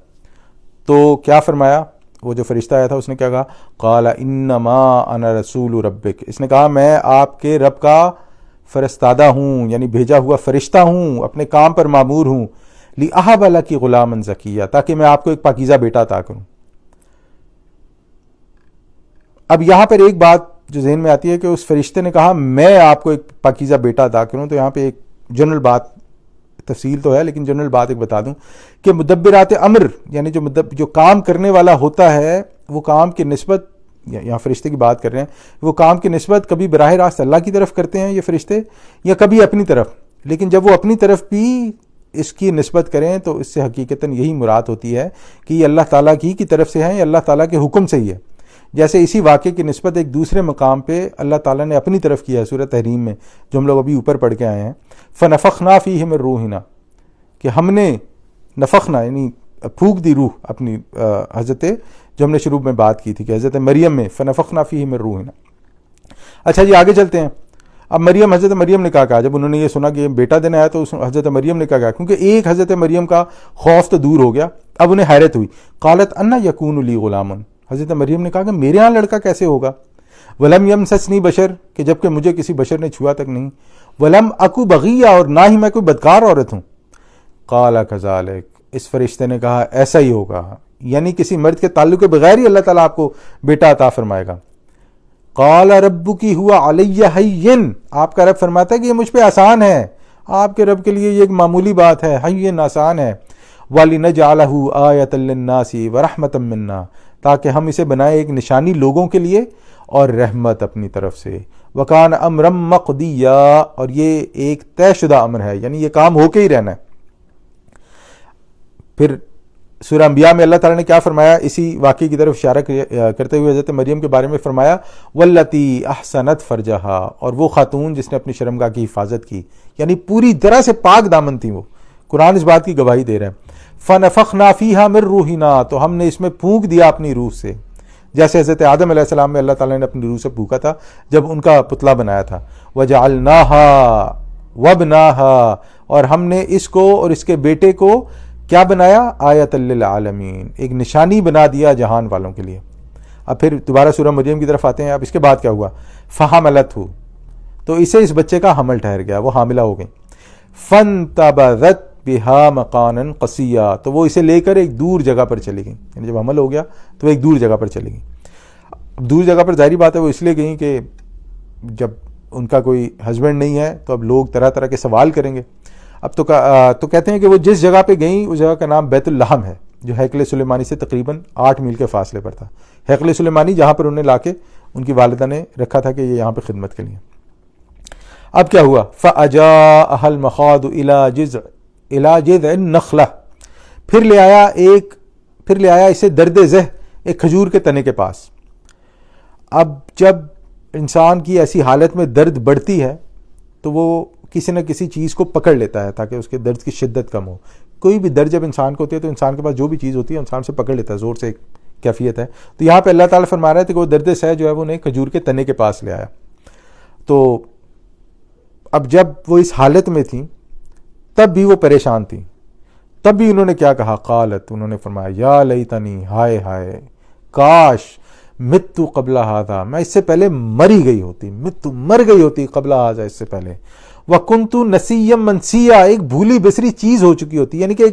تو کیا فرمایا؟ وہ جو فرشتہ آیا تھا اس نے کیا کہا؟ قال انما انا رسول ربک، اس نے کہا میں آپ کے رب کا فرستادہ ہوں، یعنی بھیجا ہوا فرشتہ ہوں، اپنے کام پر مامور ہوں، لِأَهَبَ لَكِ غُلَامًا زَكِيًّا، تاکہ میں آپ کو ایک پاکیزہ بیٹا عطا کروں۔ اب یہاں پر ایک بات جو ذہن میں آتی ہے کہ اس فرشتے نے کہا میں آپ کو ایک پاکیزہ بیٹا عطا کروں، تو یہاں پہ ایک جنرل بات، تفصیل تو ہے لیکن جنرل بات ایک بتا دوں کہ مدبرات امر، یعنی جو کام کرنے والا ہوتا ہے، وہ کام کی نسبت، یہاں فرشتے کی بات کر رہے ہیں، وہ کام کی نسبت کبھی براہ راست اللہ کی طرف کرتے ہیں یہ فرشتے، یا کبھی اپنی طرف، لیکن جب وہ اپنی طرف بھی اس کی نسبت کریں تو اس سے حقیقتاً یہی مراد ہوتی ہے کہ یہ اللہ تعالیٰ کی طرف سے ہے، یا اللہ تعالیٰ کے حکم سے ہی ہے۔ جیسے اسی واقعے کی نسبت ایک دوسرے مقام پہ اللہ تعالیٰ نے اپنی طرف کیا ہے سورہ تحریم میں، جو ہم لوگ ابھی اوپر پڑھ کے آئے ہیں، فَنَفَخْنَا فِيهِ مِن رُوحِنَا، کہ ہم نے نفخنا یعنی پھونک دی روح اپنی، حضرت جو ہم نے شروع میں بات کی تھی کہ حضرت مریم میں فَنَفَخْنَا فِيهِ مِن رُوحِنَا۔ اچھا جی آگے چلتے ہیں۔ اب حضرت مریم نے کہا جب انہوں نے یہ سنا کہ بیٹا دینا آیا تو حضرت مریم نے کہا، کیونکہ ایک حضرت مریم کا خوف تو دور ہو گیا، اب انہیں حیرت ہوئی۔ قالت انا یکون لی غلام، حضرت مریم نے کہا کہ میرے ہاں لڑکا کیسے ہوگا؟ ولم یمسسنی بشر، کہ جبکہ مجھے کسی بشر نے چھوا تک نہیں، ولم اکو بغیہ، اور نہ ہی میں کوئی بدکار عورت ہوں۔ قال کذالک، اس فرشتے نے کہا ایسا ہی ہوگا، یعنی کسی مرد کے تعلق کے بغیر ہی اللہ تعالیٰ آپ کو بیٹا عطا فرمائے گا۔ قال ربکی ہوا علی حین، آپ کا رب فرماتا ہے کہ یہ مجھ پہ آسان ہے، آپ کے رب کے لیے یہ ایک معمولی بات ہے، حین آسان ہے۔ وَلِنَجْعَلَهُ آیَةً لِلنَّاسِ وَرَحْمَةً مِنَّا، تاکہ ہم اسے بنائیں ایک نشانی لوگوں کے لیے اور رحمت اپنی طرف سے۔ وَكَانَ أَمْرًا مَقْضِيًّا، اور یہ ایک طے شدہ امر ہے، یعنی یہ کام ہو کے ہی رہنا ہے۔ پھر سورہ انبیاء میں اللہ تعالیٰ نے کیا فرمایا؟ اسی واقعے کی طرف اشارہ کرتے ہوئے حضرت مریم کے بارے میں فرمایا وَالَّتِي أَحْسَنَتْ فَرْجَهَا، اور وہ خاتون جس نے اپنی شرمگاہ کی حفاظت کی، یعنی پوری طرح سے پاک دامن تھی وہ، قرآن اس بات کی گواہی دے رہا ہے۔ فَنَفَخْنَا فِيهَا مِن رُوحِنَا، تو ہم نے اس میں پھونک دیا اپنی روح سے، جیسے حضرت آدم علیہ السلام میں اللہ تعالیٰ نے اپنی روح سے پھونکا تھا جب ان کا پتلا بنایا تھا۔ وَجَعَلْنَاهَا وَابْنَاهَا، اور ہم نے اس کو اور اس کے بیٹے کو کیا بنایا؟ آیۃ للعالمین، ایک نشانی بنا دیا جہان والوں کے لیے۔ اب پھر دوبارہ سورہ مریم کی طرف آتے ہیں۔ اب اس کے بعد کیا ہوا؟ فَحَمَلَتْهُ، تو اسے اس بچے کا حمل ٹھہر گیا، وہ حاملہ ہو گئی۔ فَانْتَبَذَتْ بِهَا مَكَانًا قَصِيًّا، تو وہ اسے لے کر ایک دور جگہ پر چلی گئی، یعنی جب حمل ہو گیا تو وہ ایک دور جگہ پر چلی گئی۔ اب دور جگہ پر ظاہری بات ہے وہ اس لیے گئی کہ جب ان کا کوئی ہسبینڈ نہیں ہے تو اب لوگ طرح طرح کے سوال کریں گے. اب تو کہتے ہیں کہ وہ جس جگہ پہ گئیں اس جگہ کا نام بیت اللحم ہے, جو ہیکل سلیمانی سے تقریباً 8 میل کے فاصلے پر تھا. ہیکل سلیمانی جہاں پر انہیں لا کے ان کی والدہ نے رکھا تھا کہ یہ یہاں پہ خدمت کے لیے. اب کیا ہوا؟ فَأَجَاءَهَا الْمَخَاضُ إِلَى جِذْعِ النَّخْلَةِ, پھر لے آیا اسے درد ذہ ایک کھجور کے تنے کے پاس. اب جب انسان کی ایسی حالت میں درد بڑھتی ہے تو وہ کسی نہ کسی چیز کو پکڑ لیتا ہے تاکہ اس کے درد کی شدت کم ہو. کوئی بھی درد جب انسان کو ہوتی ہے تو انسان کے پاس جو بھی چیز ہوتی ہے انسان سے پکڑ لیتا ہے, زور سے ایک کیفیت ہے. تو یہاں پہ اللہ تعالیٰ فرما رہا ہے کہ وہ درد سہ جو ہے وہ انہیں کھجور کے تنے کے پاس لے آیا. تو اب جب وہ اس حالت میں تھیں تب بھی وہ پریشان تھیں, تب بھی انہوں نے کیا کہا؟ قالت, انہوں نے فرمایا یا لیتنی, ہائے ہائے, کاش متو قبل ھذا, میں اس سے پہلے مر ہی گئی ہوتی, مر گئی ہوتی قبل ھذا, اس سے پہلے. وکنت نسیا منسیا, ایک بھولی بسری چیز ہو چکی ہوتی, یعنی کہ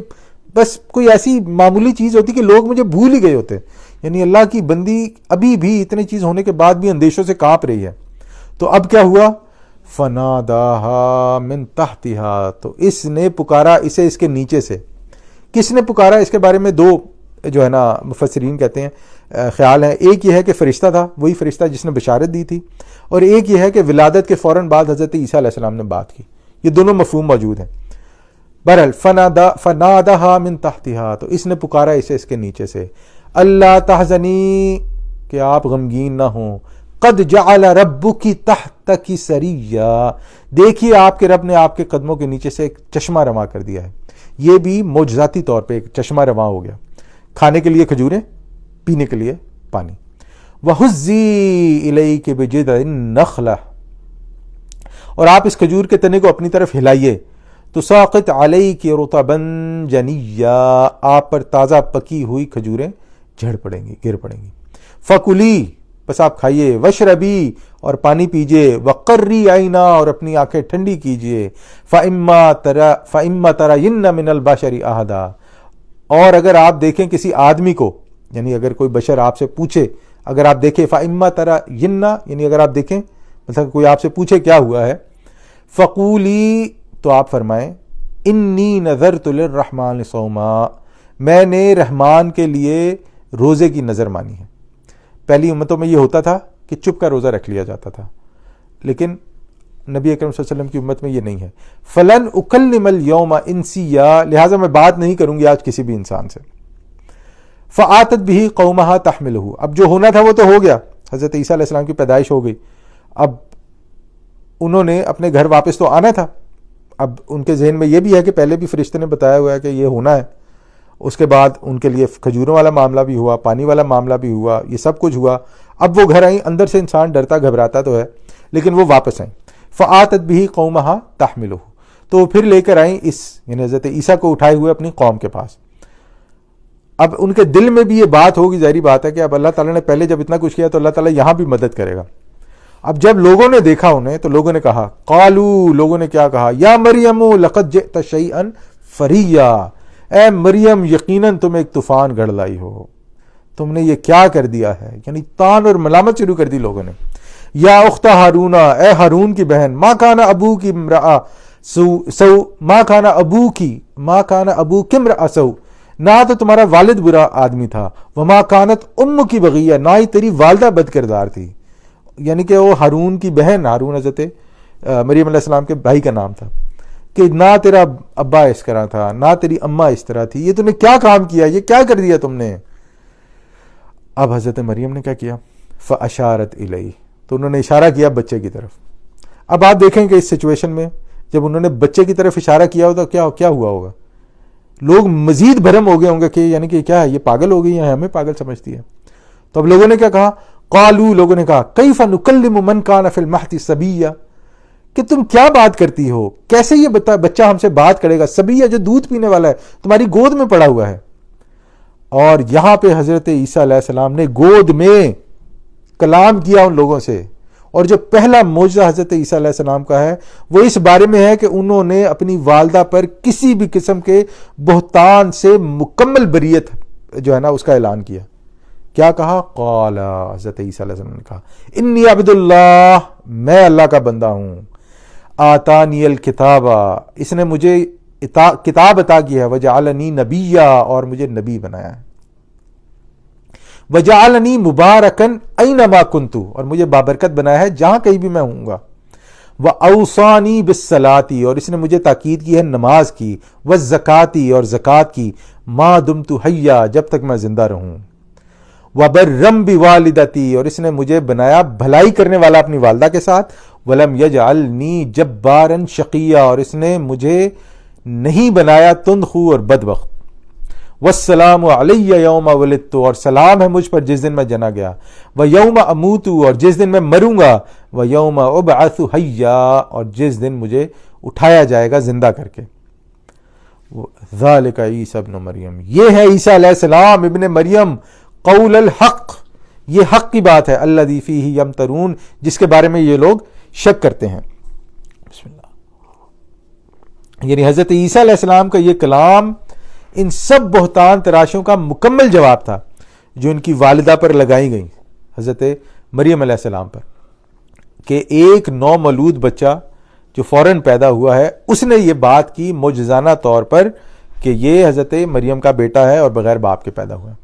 بس کوئی ایسی معمولی چیز ہوتی کہ لوگ مجھے بھول ہی گئے ہوتے. یعنی اللہ کی بندی ابھی بھی اتنی چیز ہونے کے بعد بھی اندیشوں سے کانپ رہی ہے. تو اب کیا ہوا؟ فناداہا من تحتہا, تو اس نے پکارا اسے اس کے نیچے سے. کس نے پکارا؟ اس کے بارے میں دو جو ہے نا مفسرین کہتے ہیں خیال ہیں. ایک یہ ہے کہ فرشتہ تھا, وہی فرشتہ جس نے بشارت دی تھی, اور ایک یہ ہے کہ ولادت کے فوراً بعد حضرت عیسیٰ علیہ السلام نے بات کی. یہ دونوں مفہوم موجود ہیں. بہرحال فناداہا من تحتہا, تو اس نے پکارا اسے اس کے نیچے سے. اللہ تحزنی, کہ آپ غمگین نہ ہوں. قد جعل ربک تحتک سریا, دیکھیے آپ کے رب نے آپ کے قدموں کے نیچے سے ایک چشمہ رواں کر دیا ہے. یہ بھی معجزاتی طور پہ ایک چشمہ رواں ہو گیا. کھانے کے لیے کھجوریں, پینے کے لیے پانی. وَهُزِّي إِلَيْكِ بِجِذْعِ النَّخْلَةِ, اور آپ اس کھجور کے تنے کو اپنی طرف ہلائیے. تُسَاقِطْ عَلَيْكِ رُطَبًا جَنِيًّا, آپ پر تازہ پکی ہوئی کھجوریں جھڑ پڑیں گی, گر پڑیں گی. فَكُلِي, بس آپ کھائیے. وَاشْرَبِي, اور پانی پیجئے. وَقَرِّي عَيْنًا, اور اپنی آنکھیں ٹھنڈی کیجئے. فَإِمَّا تَرَيِنَّ مِنَ الْبَشَرِ أَحَدًا, اور اگر آپ دیکھیں کسی آدمی کو, یعنی اگر کوئی بشر آپ سے پوچھے, اگر آپ دیکھیں فَإِمَّا تَرَيِنَّ, یعنی اگر آپ دیکھیں, مطلب کوئی آپ سے پوچھے کیا ہوا ہے, فَقُولِي, تو آپ فرمائیں إِنِّي نَذَرْتُ لِلرَّحْمَنِ صَوْمًا, میں نے رحمان کے لیے روزے کی نظر مانی ہے. پہلی امتوں میں یہ ہوتا تھا کہ چپ کا روزہ رکھ لیا جاتا تھا, لیکن نبی اکرم صلی اللہ علیہ وسلم کی امت میں یہ نہیں ہے. فَلَنْ أُكَلِّمَ الْيَوْمَ إِنْسِيًّا, لہٰذا میں بات نہیں کروں گی آج کسی بھی انسان سے. فَآتَتْ بِهِ قَوْمَهَا تَحْمِلُهُ, اب جو ہونا تھا وہ تو ہو گیا, حضرت عیسیٰ علیہ السلام کی پیدائش ہو گئی. اب انہوں نے اپنے گھر واپس تو آنا تھا. اب ان کے ذہن میں یہ بھی ہے کہ پہلے بھی فرشتے نے بتایا ہوا ہے کہ یہ ہونا ہے. اس کے بعد ان کے لیے کھجوروں والا معاملہ بھی ہوا, پانی والا معاملہ بھی ہوا, یہ سب کچھ ہوا. اب وہ گھر آئیں, اندر سے انسان ڈرتا گھبراتا تو ہے, لیکن وہ واپس آئیں. فَآتَتْ بِهِ قَوْمَهَا تَحْمِلُهُ, تو پھر لے کر آئیں اس, یعنی حضرت عیسیٰ کو اٹھائے ہوئے اپنی قوم کے پاس. اب ان کے دل میں بھی یہ بات ہوگی, ظاہری بات ہے کہ اب اللہ تعالیٰ نے پہلے جب اتنا کچھ کیا تو اللہ تعالیٰ یہاں بھی مدد کرے گا. اب جب لوگوں نے دیکھا انہیں تو لوگوں نے کہا, قالو, لوگوں نے کیا کہا, یا مریم لقد جئت شیئا فریا, اے مریم یقیناً تم ایک طوفان گڑھ لائی ہو, تم نے یہ کیا کر دیا ہے. یعنی تان اور ملامت شروع کر دی لوگوں نے. یا اخت ہارون, اے ہارون کی بہن, ما کان ابو کی امرأ سو, ما کان ابو کی امرأ سو, نہ تو تمہارا والد برا آدمی تھا. وما کانت ام کی بغیہ, نہ ہی تیری والدہ بد کردار تھی. یعنی کہ وہ ہارون کی بہن, ہارون حضرت مریم علیہ السلام کے بھائی کا نام تھا, کہ نہ تیرا ابا اس طرح تھا, نہ تیری اماں اس طرح تھی, یہ تم نے کیا کام کیا, یہ کیا کر دیا تم نے. اب حضرت مریم نے کیا کیا؟ فاشارت الیہ, تو انہوں نے اشارہ کیا بچے کی طرف. اب آپ دیکھیں کہ اس سچویشن میں جب انہوں نے بچے کی طرف اشارہ کیا ہوتا کیا ہوا ہوگا. لوگ مزید بھرم ہو گئے ہوں گے کہ یعنی کہ کیا ہے, یہ پاگل ہو گئی ہے, ہمیں پاگل سمجھتی ہے. تو اب لوگوں نے کیا کہا, قالو, لوگوں نے کہا, کیف نکلم من کان فی المہد صبیا, کہ تم کیا بات کرتی ہو, کیسے یہ بچہ ہم سے بات کرے گا. صبیہ جو دودھ پینے والا ہے, تمہاری گود میں پڑا ہوا ہے. اور یہاں پہ حضرت عیسیٰ علیہ السلام نے گود میں کلام کیا ان لوگوں سے. اور جو پہلا معجزہ حضرت عیسیٰ علیہ السلام کا ہے وہ اس بارے میں ہے کہ انہوں نے اپنی والدہ پر کسی بھی قسم کے بہتان سے مکمل بریت جو ہے نا اس کا اعلان کیا, کیا کہا؟ قال، حضرت عیسیٰ علیہ السلام نے کہا انی عبد اللہ، میں اللہ کا بندہ ہوں، آتانی الکتاب، اس نے مجھے کتاب عطا کی ہے، وجعلنی نبیا، اور مجھے نبی بنایا ہے، وجعلنی مبارکن اینما کنت، اور مجھے بابرکت بنایا ہے جہاں کہیں بھی میں ہوں گا، وَأَوْصَانِي بِالصَّلَاةِ، اور اس نے مجھے تاکید کی ہے نماز کی، وَالزَّكَاةِ، اور زکوٰۃ کی، مَا دُمْتُ حَيًّا، جب تک میں زندہ رہوں، وَبَرًّا بِوَالِدَتِي، اور اس نے مجھے بنایا بھلائی کرنے والا اپنی والدہ کے ساتھ، وَلَمْ يَجْعَلْنِي جَبَّارًا شَقِيًّا، اور اس نے مجھے نہیں بنایا تندخو اور بدبخت، والسلام علی یوم ولدت، اور سلام ہے مجھ پر جس دن میں جنا گیا، ویوم اموت، اور جس دن میں مروں گا، ویوم ابعث حیا، اور جس دن مجھے اٹھایا جائے گا زندہ کر کے، ذالک عیسی ابن مریم، یہ ہے عیسیٰ علیہ السلام ابن مریم، قول الحق، یہ حق کی بات ہے، الذی فیہ یمترون، جس کے بارے میں یہ لوگ شک کرتے ہیں۔ بسم اللہ، یعنی حضرت عیسیٰ علیہ السلام کا یہ کلام ان سب بہتان تراشوں کا مکمل جواب تھا جو ان کی والدہ پر لگائی گئی، حضرت مریم علیہ السلام پر، کہ ایک نومولود بچہ جو فوراً پیدا ہوا ہے، اس نے یہ بات کی معجزانہ طور پر کہ یہ حضرت مریم کا بیٹا ہے اور بغیر باپ کے پیدا ہوا ہے۔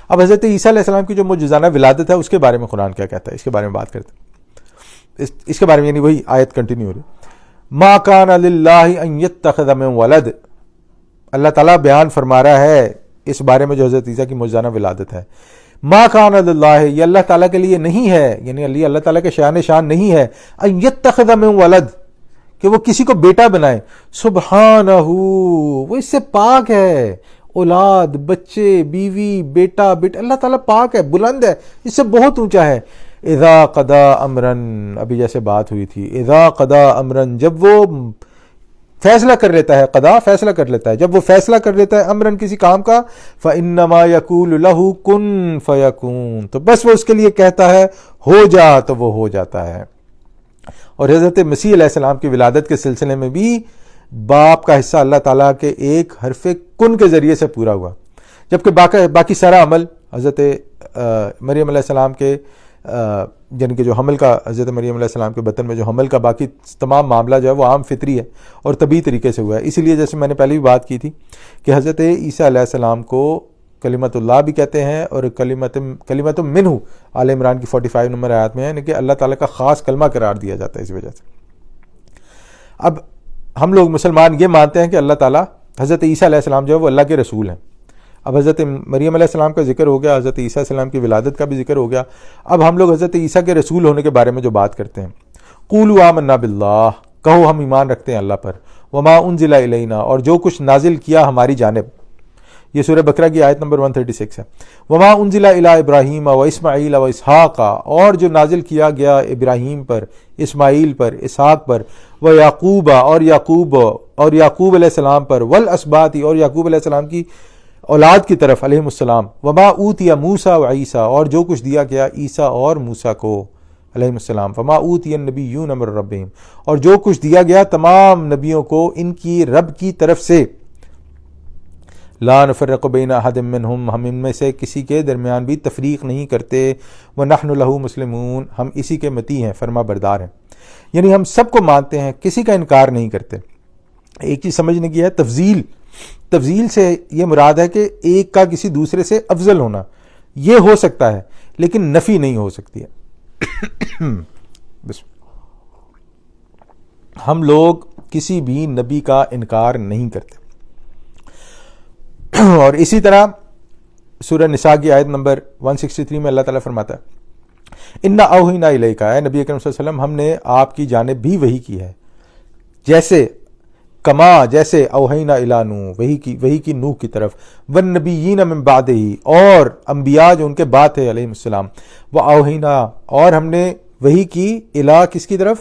اب حضرت عیسیٰ علیہ السلام کی جو معجزانہ ولادت ہے اس کے بارے میں قرآن کیا کہتا ہے، اس کے بارے میں بات کرتے ہیں، اس کے بارے میں، یعنی وہی آیت کنٹینیو ہو رہی، ما کان للہ ان یتخذ من ولد، اللہ تعالیٰ بیان فرما رہا ہے اس بارے میں جو حضرت عیسیٰ کی معجزانہ ولادت ہے، ما کان للہ، یہ اللہ تعالیٰ کے لیے نہیں ہے، یعنی اللہ تعالیٰ کے شان نہیں ہے، ان یتخذ من ولد، کہ وہ کسی کو بیٹا بنائے، سبحانہ، وہ اس سے پاک ہے، اولاد، بچے، بیوی، بیٹا، اللہ تعالیٰ پاک ہے، بلند ہے، اس سے بہت اونچا ہے۔ اذا قضا امرن، ابھی جیسے بات ہوئی تھی، اذا قضا امرن، جب وہ فیصلہ کر لیتا ہے، قضا فیصلہ کر لیتا ہے، جب وہ فیصلہ کر لیتا ہے امرن کسی کام کا، فانما یقول له کن فیکون، تو بس وہ اس کے لیے کہتا ہے ہو جا، تو وہ ہو جاتا ہے۔ اور حضرت مسیح علیہ السلام کی ولادت کے سلسلے میں بھی باپ کا حصہ اللہ تعالیٰ کے ایک حرف کن کے ذریعے سے پورا ہوا، جبکہ باقی سارا عمل حضرت مریم علیہ السلام کے یعنی کہ جو حمل کا، حضرت مریم علیہ السلام کے بطن میں جو حمل کا باقی تمام معاملہ جو ہے وہ عام فطری ہے اور طبیعی طریقے سے ہوا ہے۔ اسی لیے جیسے میں نے پہلے بھی بات کی تھی کہ حضرت عیسیٰ علیہ السلام کو کلمت اللہ بھی کہتے ہیں، اور کلمت منہ آل عمران کی 45 نمبر آیات میں ہے، یعنی کہ اللہ تعالیٰ کا خاص کلمہ قرار دیا جاتا ہے اس وجہ سے۔ اب ہم لوگ مسلمان یہ مانتے ہیں کہ اللہ تعالیٰ، حضرت عیسیٰ علیہ السلام جو ہے وہ اللہ کے رسول ہیں۔ اب حضرت مریم علیہ السلام کا ذکر ہو گیا، حضرت عیسیٰ علیہ السلام کی ولادت کا بھی ذکر ہو گیا، اب ہم لوگ حضرت عیسیٰ کے رسول ہونے کے بارے میں جو بات کرتے ہیں، قولوا آمنا باللہ، کہو ہم ایمان رکھتے ہیں اللہ پر، وما انزل الینا، اور جو کچھ نازل کیا ہماری جانب، یہ سورہ بقرہ کی آیت نمبر 136 ہے، وما انزل الی ابراہیم و اسماعیل و اسحاق، اور جو نازل کیا گیا ابراہیم پر، اسماعیل پر، اسحاق پر، و یعقوب، اور یعقوب علیہ السلام پر، والاسباط، اور یعقوب علیہ السلام کی اولاد کی طرف علیہم السلام، وما اوتی موسیٰ و عیسیٰ، اور جو کچھ دیا گیا عیسیٰ اور موسیٰ کو علیہم السلام، وما اوتی النبیون من ربہم، اور جو کچھ دیا گیا تمام نبیوں کو ان کی رب کی طرف سے، لا نفرق بین احد منہم، ہم ان میں سے کسی کے درمیان بھی تفریق نہیں کرتے، ونحن لہ مسلمون، ہم اسی کے مطیع ہیں، فرما بردار ہیں، یعنی ہم سب کو مانتے ہیں، کسی کا انکار نہیں کرتے۔ ایک چیز سمجھنے کی ہے، تفضیل سے یہ مراد ہے کہ ایک کا کسی دوسرے سے افضل ہونا، یہ ہو سکتا ہے لیکن نفی نہیں ہو سکتی ہے۔ ہم لوگ کسی بھی نبی کا انکار نہیں کرتے۔ اور اسی طرح سورہ نساء کی آیت نمبر 163 میں اللہ تعالیٰ فرماتا ہے، انا اوحینا الیک، اے نبی اکرم صلی اللہ علیہ وسلم، ہم نے آپ کی جانب بھی وحی کی ہے، جیسے اوحینا الی نوح، وحی کی نوح کی طرف، والنبیین من بعدہ، اور انبیاء جو ان کے بعد تھے علیہ السلام، واوحینا، اور ہم نے وحی کی الی کس کی طرف،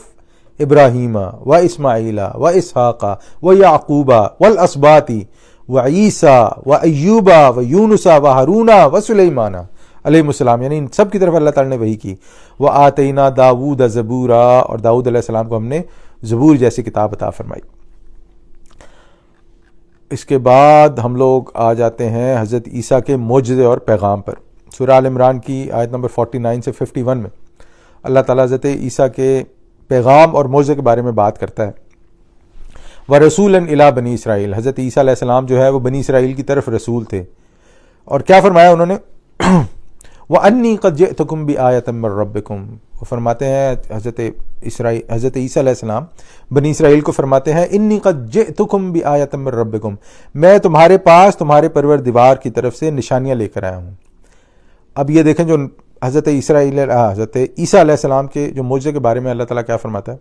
ابراہیم و اسماعیل و اسحاق و یعقوب والاسباط و عیسیٰ و ایوب و یونس و ہارون و سلیمان علیہ السلام، یعنی ان سب کی طرف اللہ تعالیٰ نے وحی کی، وآتینا داود زبورا، اور داؤد علیہ السلام کو ہم نے زبور جیسی کتاب عطا فرمائی۔ اس کے بعد ہم لوگ آ جاتے ہیں حضرت عیسیٰ کے معجزے اور پیغام پر۔ سورہ آل عمران کی آیت نمبر 49 سے 51 میں اللہ تعالیٰ حضرت عیسیٰ کے پیغام اور معجزے کے بارے میں بات کرتا ہے. وَرَسُولًا إِلَىٰ بَنِي اسرائیل، حضرت عیسیٰ علیہ السلام جو ہے وہ بنی اسرائیل کی طرف رسول تھے. اور کیا فرمایا انہوں نے؟ وَأَنِّي قَدْ جِئْتُكُمْ بِآيَةٍ مِّن رَّبِّكُمْ، وہ فرماتے ہیں حضرت عیسیٰ علیہ السلام بنی اسرائیل کو فرماتے ہیں انی قد جئتکم بآیۃ من ربکم، میں تمہارے پاس تمہارے پروردگار کی طرف سے نشانیاں لے کر آیا ہوں. اب یہ دیکھیں جو حضرت عیسیٰ علیہ السلام کے جو معجزے کے بارے میں اللہ تعالیٰ کیا فرماتا ہے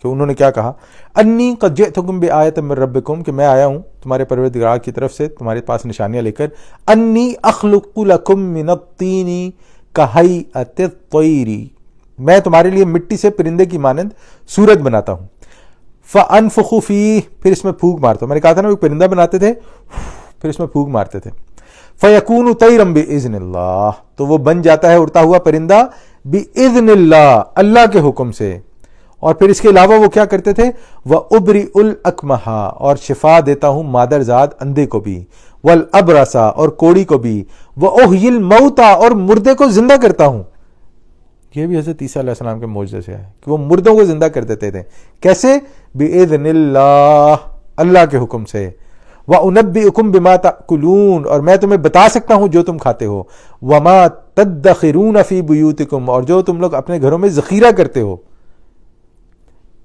کہ انہوں نے کیا کہا؟ انی قد جئتکم بآیۃ من ربکم، کہ میں آیا ہوں تمہارے پروردگار کی طرف سے تمہارے پاس نشانیاں لے کر. انی اخلق لکم من الطین کہیئۃ الطیر، میں تمہارے لیے مٹی سے پرندے کی مانند صورت بناتا ہوں. فانفخ فیہ، پھر اس میں پھونک مارتا ہوں. میں نے کہا تھا نا وہ پرندہ بناتے تھے پھر اس میں پھونک مارتے تھے. فیکون طیرا باذن اللہ، تو وہ بن جاتا ہے اڑتا ہوا پرندہ باذن اللہ، اللہ کے حکم سے. اور پھر اس کے علاوہ وہ کیا کرتے تھے؟ وابرئ الاکمہ، اور شفا دیتا ہوں مادر زاد اندھے کو بھی، والابرص، اور کوڑی کو بھی، واحیی الموتى، اور مردے کو زندہ کرتا ہوں. یہ بھی حضرت عیسیٰ علیہ السلام کے معجزے سے ہے کہ وہ مردوں کو زندہ کر دیتے تھے. کیسے؟ بِإِذْنِ اللَّهِ، اللہ کے حکم سے. وَأُنَبِّئُكُم بِمَا تَأْكُلُونَ، اور میں تمہیں بتا سکتا ہوں جو تم کھاتے ہو. وَمَا تَدَّخِرُونَ فِي بُيُوتِكُمْ، اور جو تم لوگ اپنے گھروں میں ذخیرہ کرتے ہو.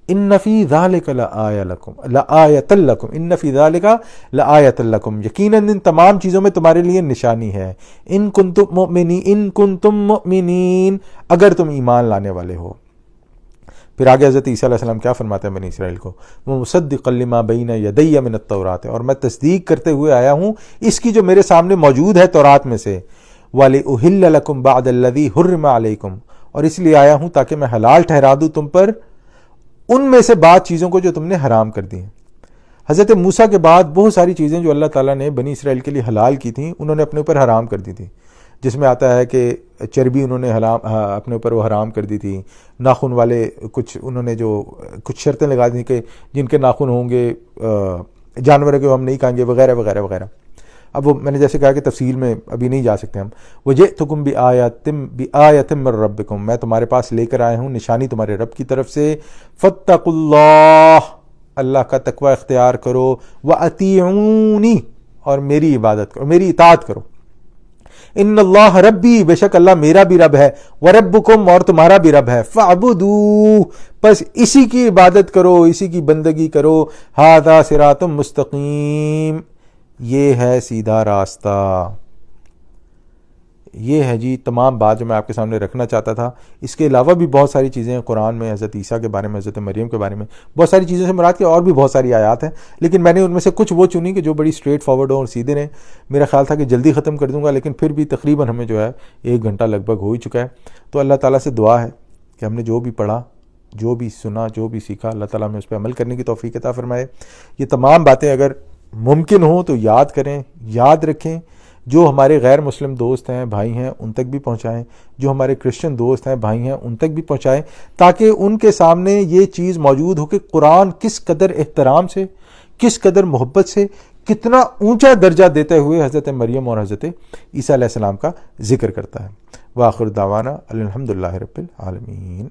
ان فی ذالک لآیۃ لکم، ان فی ذالک لآیۃ لکم، یقیناً ان تمام چیزوں میں تمہارے لیے نشانی ہے. ان کنتم مؤمنین، اگر تم ایمان لانے والے ہو. پھر آگے حضرت عیسیٰ علیہ السلام کیا فرماتے ہیں بنی اسرائیل کو؟ ومصدقا لما بین یدی من التوراۃ، اور میں تصدیق کرتے ہوئے آیا ہوں اس کی جو میرے سامنے موجود ہے تورات میں سے. وَلِأُحِلَّ لَكُمْ بَعْدَ الَّذِي حُرِّمَ عَلَيْكُمْ، اور اس لیے آیا ہوں تاکہ میں حلال ٹھہرا دوں تم پر ان میں سے بعض چیزوں کو جو تم نے حرام کر دی ہیں. حضرت موسیٰ کے بعد بہت ساری چیزیں جو اللہ تعالیٰ نے بنی اسرائیل کے لیے حلال کی تھیں انہوں نے اپنے اوپر حرام کر دی تھی، جس میں آتا ہے کہ چربی انہوں نے اپنے اوپر وہ حرام کر دی تھی. ناخن والے کچھ انہوں نے جو کچھ شرطیں لگا دی کہ جن کے ناخن ہوں گے جانوروں کے ہم نہیں کھائیں گے وغیرہ وغیرہ وغیرہ. اب وہ میں نے جیسے کہا کہ تفصیل میں ابھی نہیں جا سکتے ہم. وَجِئْتُكُم بِآیَةٍ مِّن رَّبِّكُم، میں تمہارے پاس لے کر آیا ہوں نشانی تمہارے رب کی طرف سے. فَاتَّقُوا اللَّهَ، اللہ کا تقوی اختیار کرو. وَأَطِیعُونِی، اور میری عبادت کرو، میری اطاعت کرو. ان اللہ ربی، بے شک اللہ میرا بھی رب ہے. وربکم، اور تمہارا بھی رب ہے. فاعبدوہ، بس اسی کی عبادت کرو، اسی کی بندگی کرو. ھذا صراط مستقیم، یہ ہے سیدھا راستہ. یہ ہے جی تمام بات جو میں آپ کے سامنے رکھنا چاہتا تھا. اس کے علاوہ بھی بہت ساری چیزیں ہیں قرآن میں، حضرت عیسیٰ کے بارے میں، حضرت مریم کے بارے میں بہت ساری چیزوں سے مراد کے اور بھی بہت ساری آیات ہیں، لیکن میں نے ان میں سے کچھ وہ چنی کہ جو بڑی اسٹریٹ فارورڈ ہوں اور سیدھے رہیں. میرا خیال تھا کہ جلدی ختم کر دوں گا، لیکن پھر بھی تقریباً ہمیں جو ہے 1 گھنٹہ لگ بھگ ہو ہی چکا ہے. تو اللہ تعالیٰ سے دعا ہے کہ ہم نے جو بھی پڑھا، جو بھی سنا، جو بھی سیکھا، اللہ تعالیٰ ہمیں اس پہ عمل کرنے کی توفیق عطا فرمائے. یہ تمام باتیں اگر ممکن ہوں تو یاد کریں، یاد رکھیں. جو ہمارے غیر مسلم دوست ہیں، بھائی ہیں، ان تک بھی پہنچائیں. جو ہمارے کرسچن دوست ہیں، بھائی ہیں، ان تک بھی پہنچائیں، تاکہ ان کے سامنے یہ چیز موجود ہو کہ قرآن کس قدر احترام سے، کس قدر محبت سے، کتنا اونچا درجہ دیتے ہوئے حضرت مریم اور حضرت عیسیٰ علیہ السلام کا ذکر کرتا ہے. وآخر دعوانا الحمدللہ رب العالمین.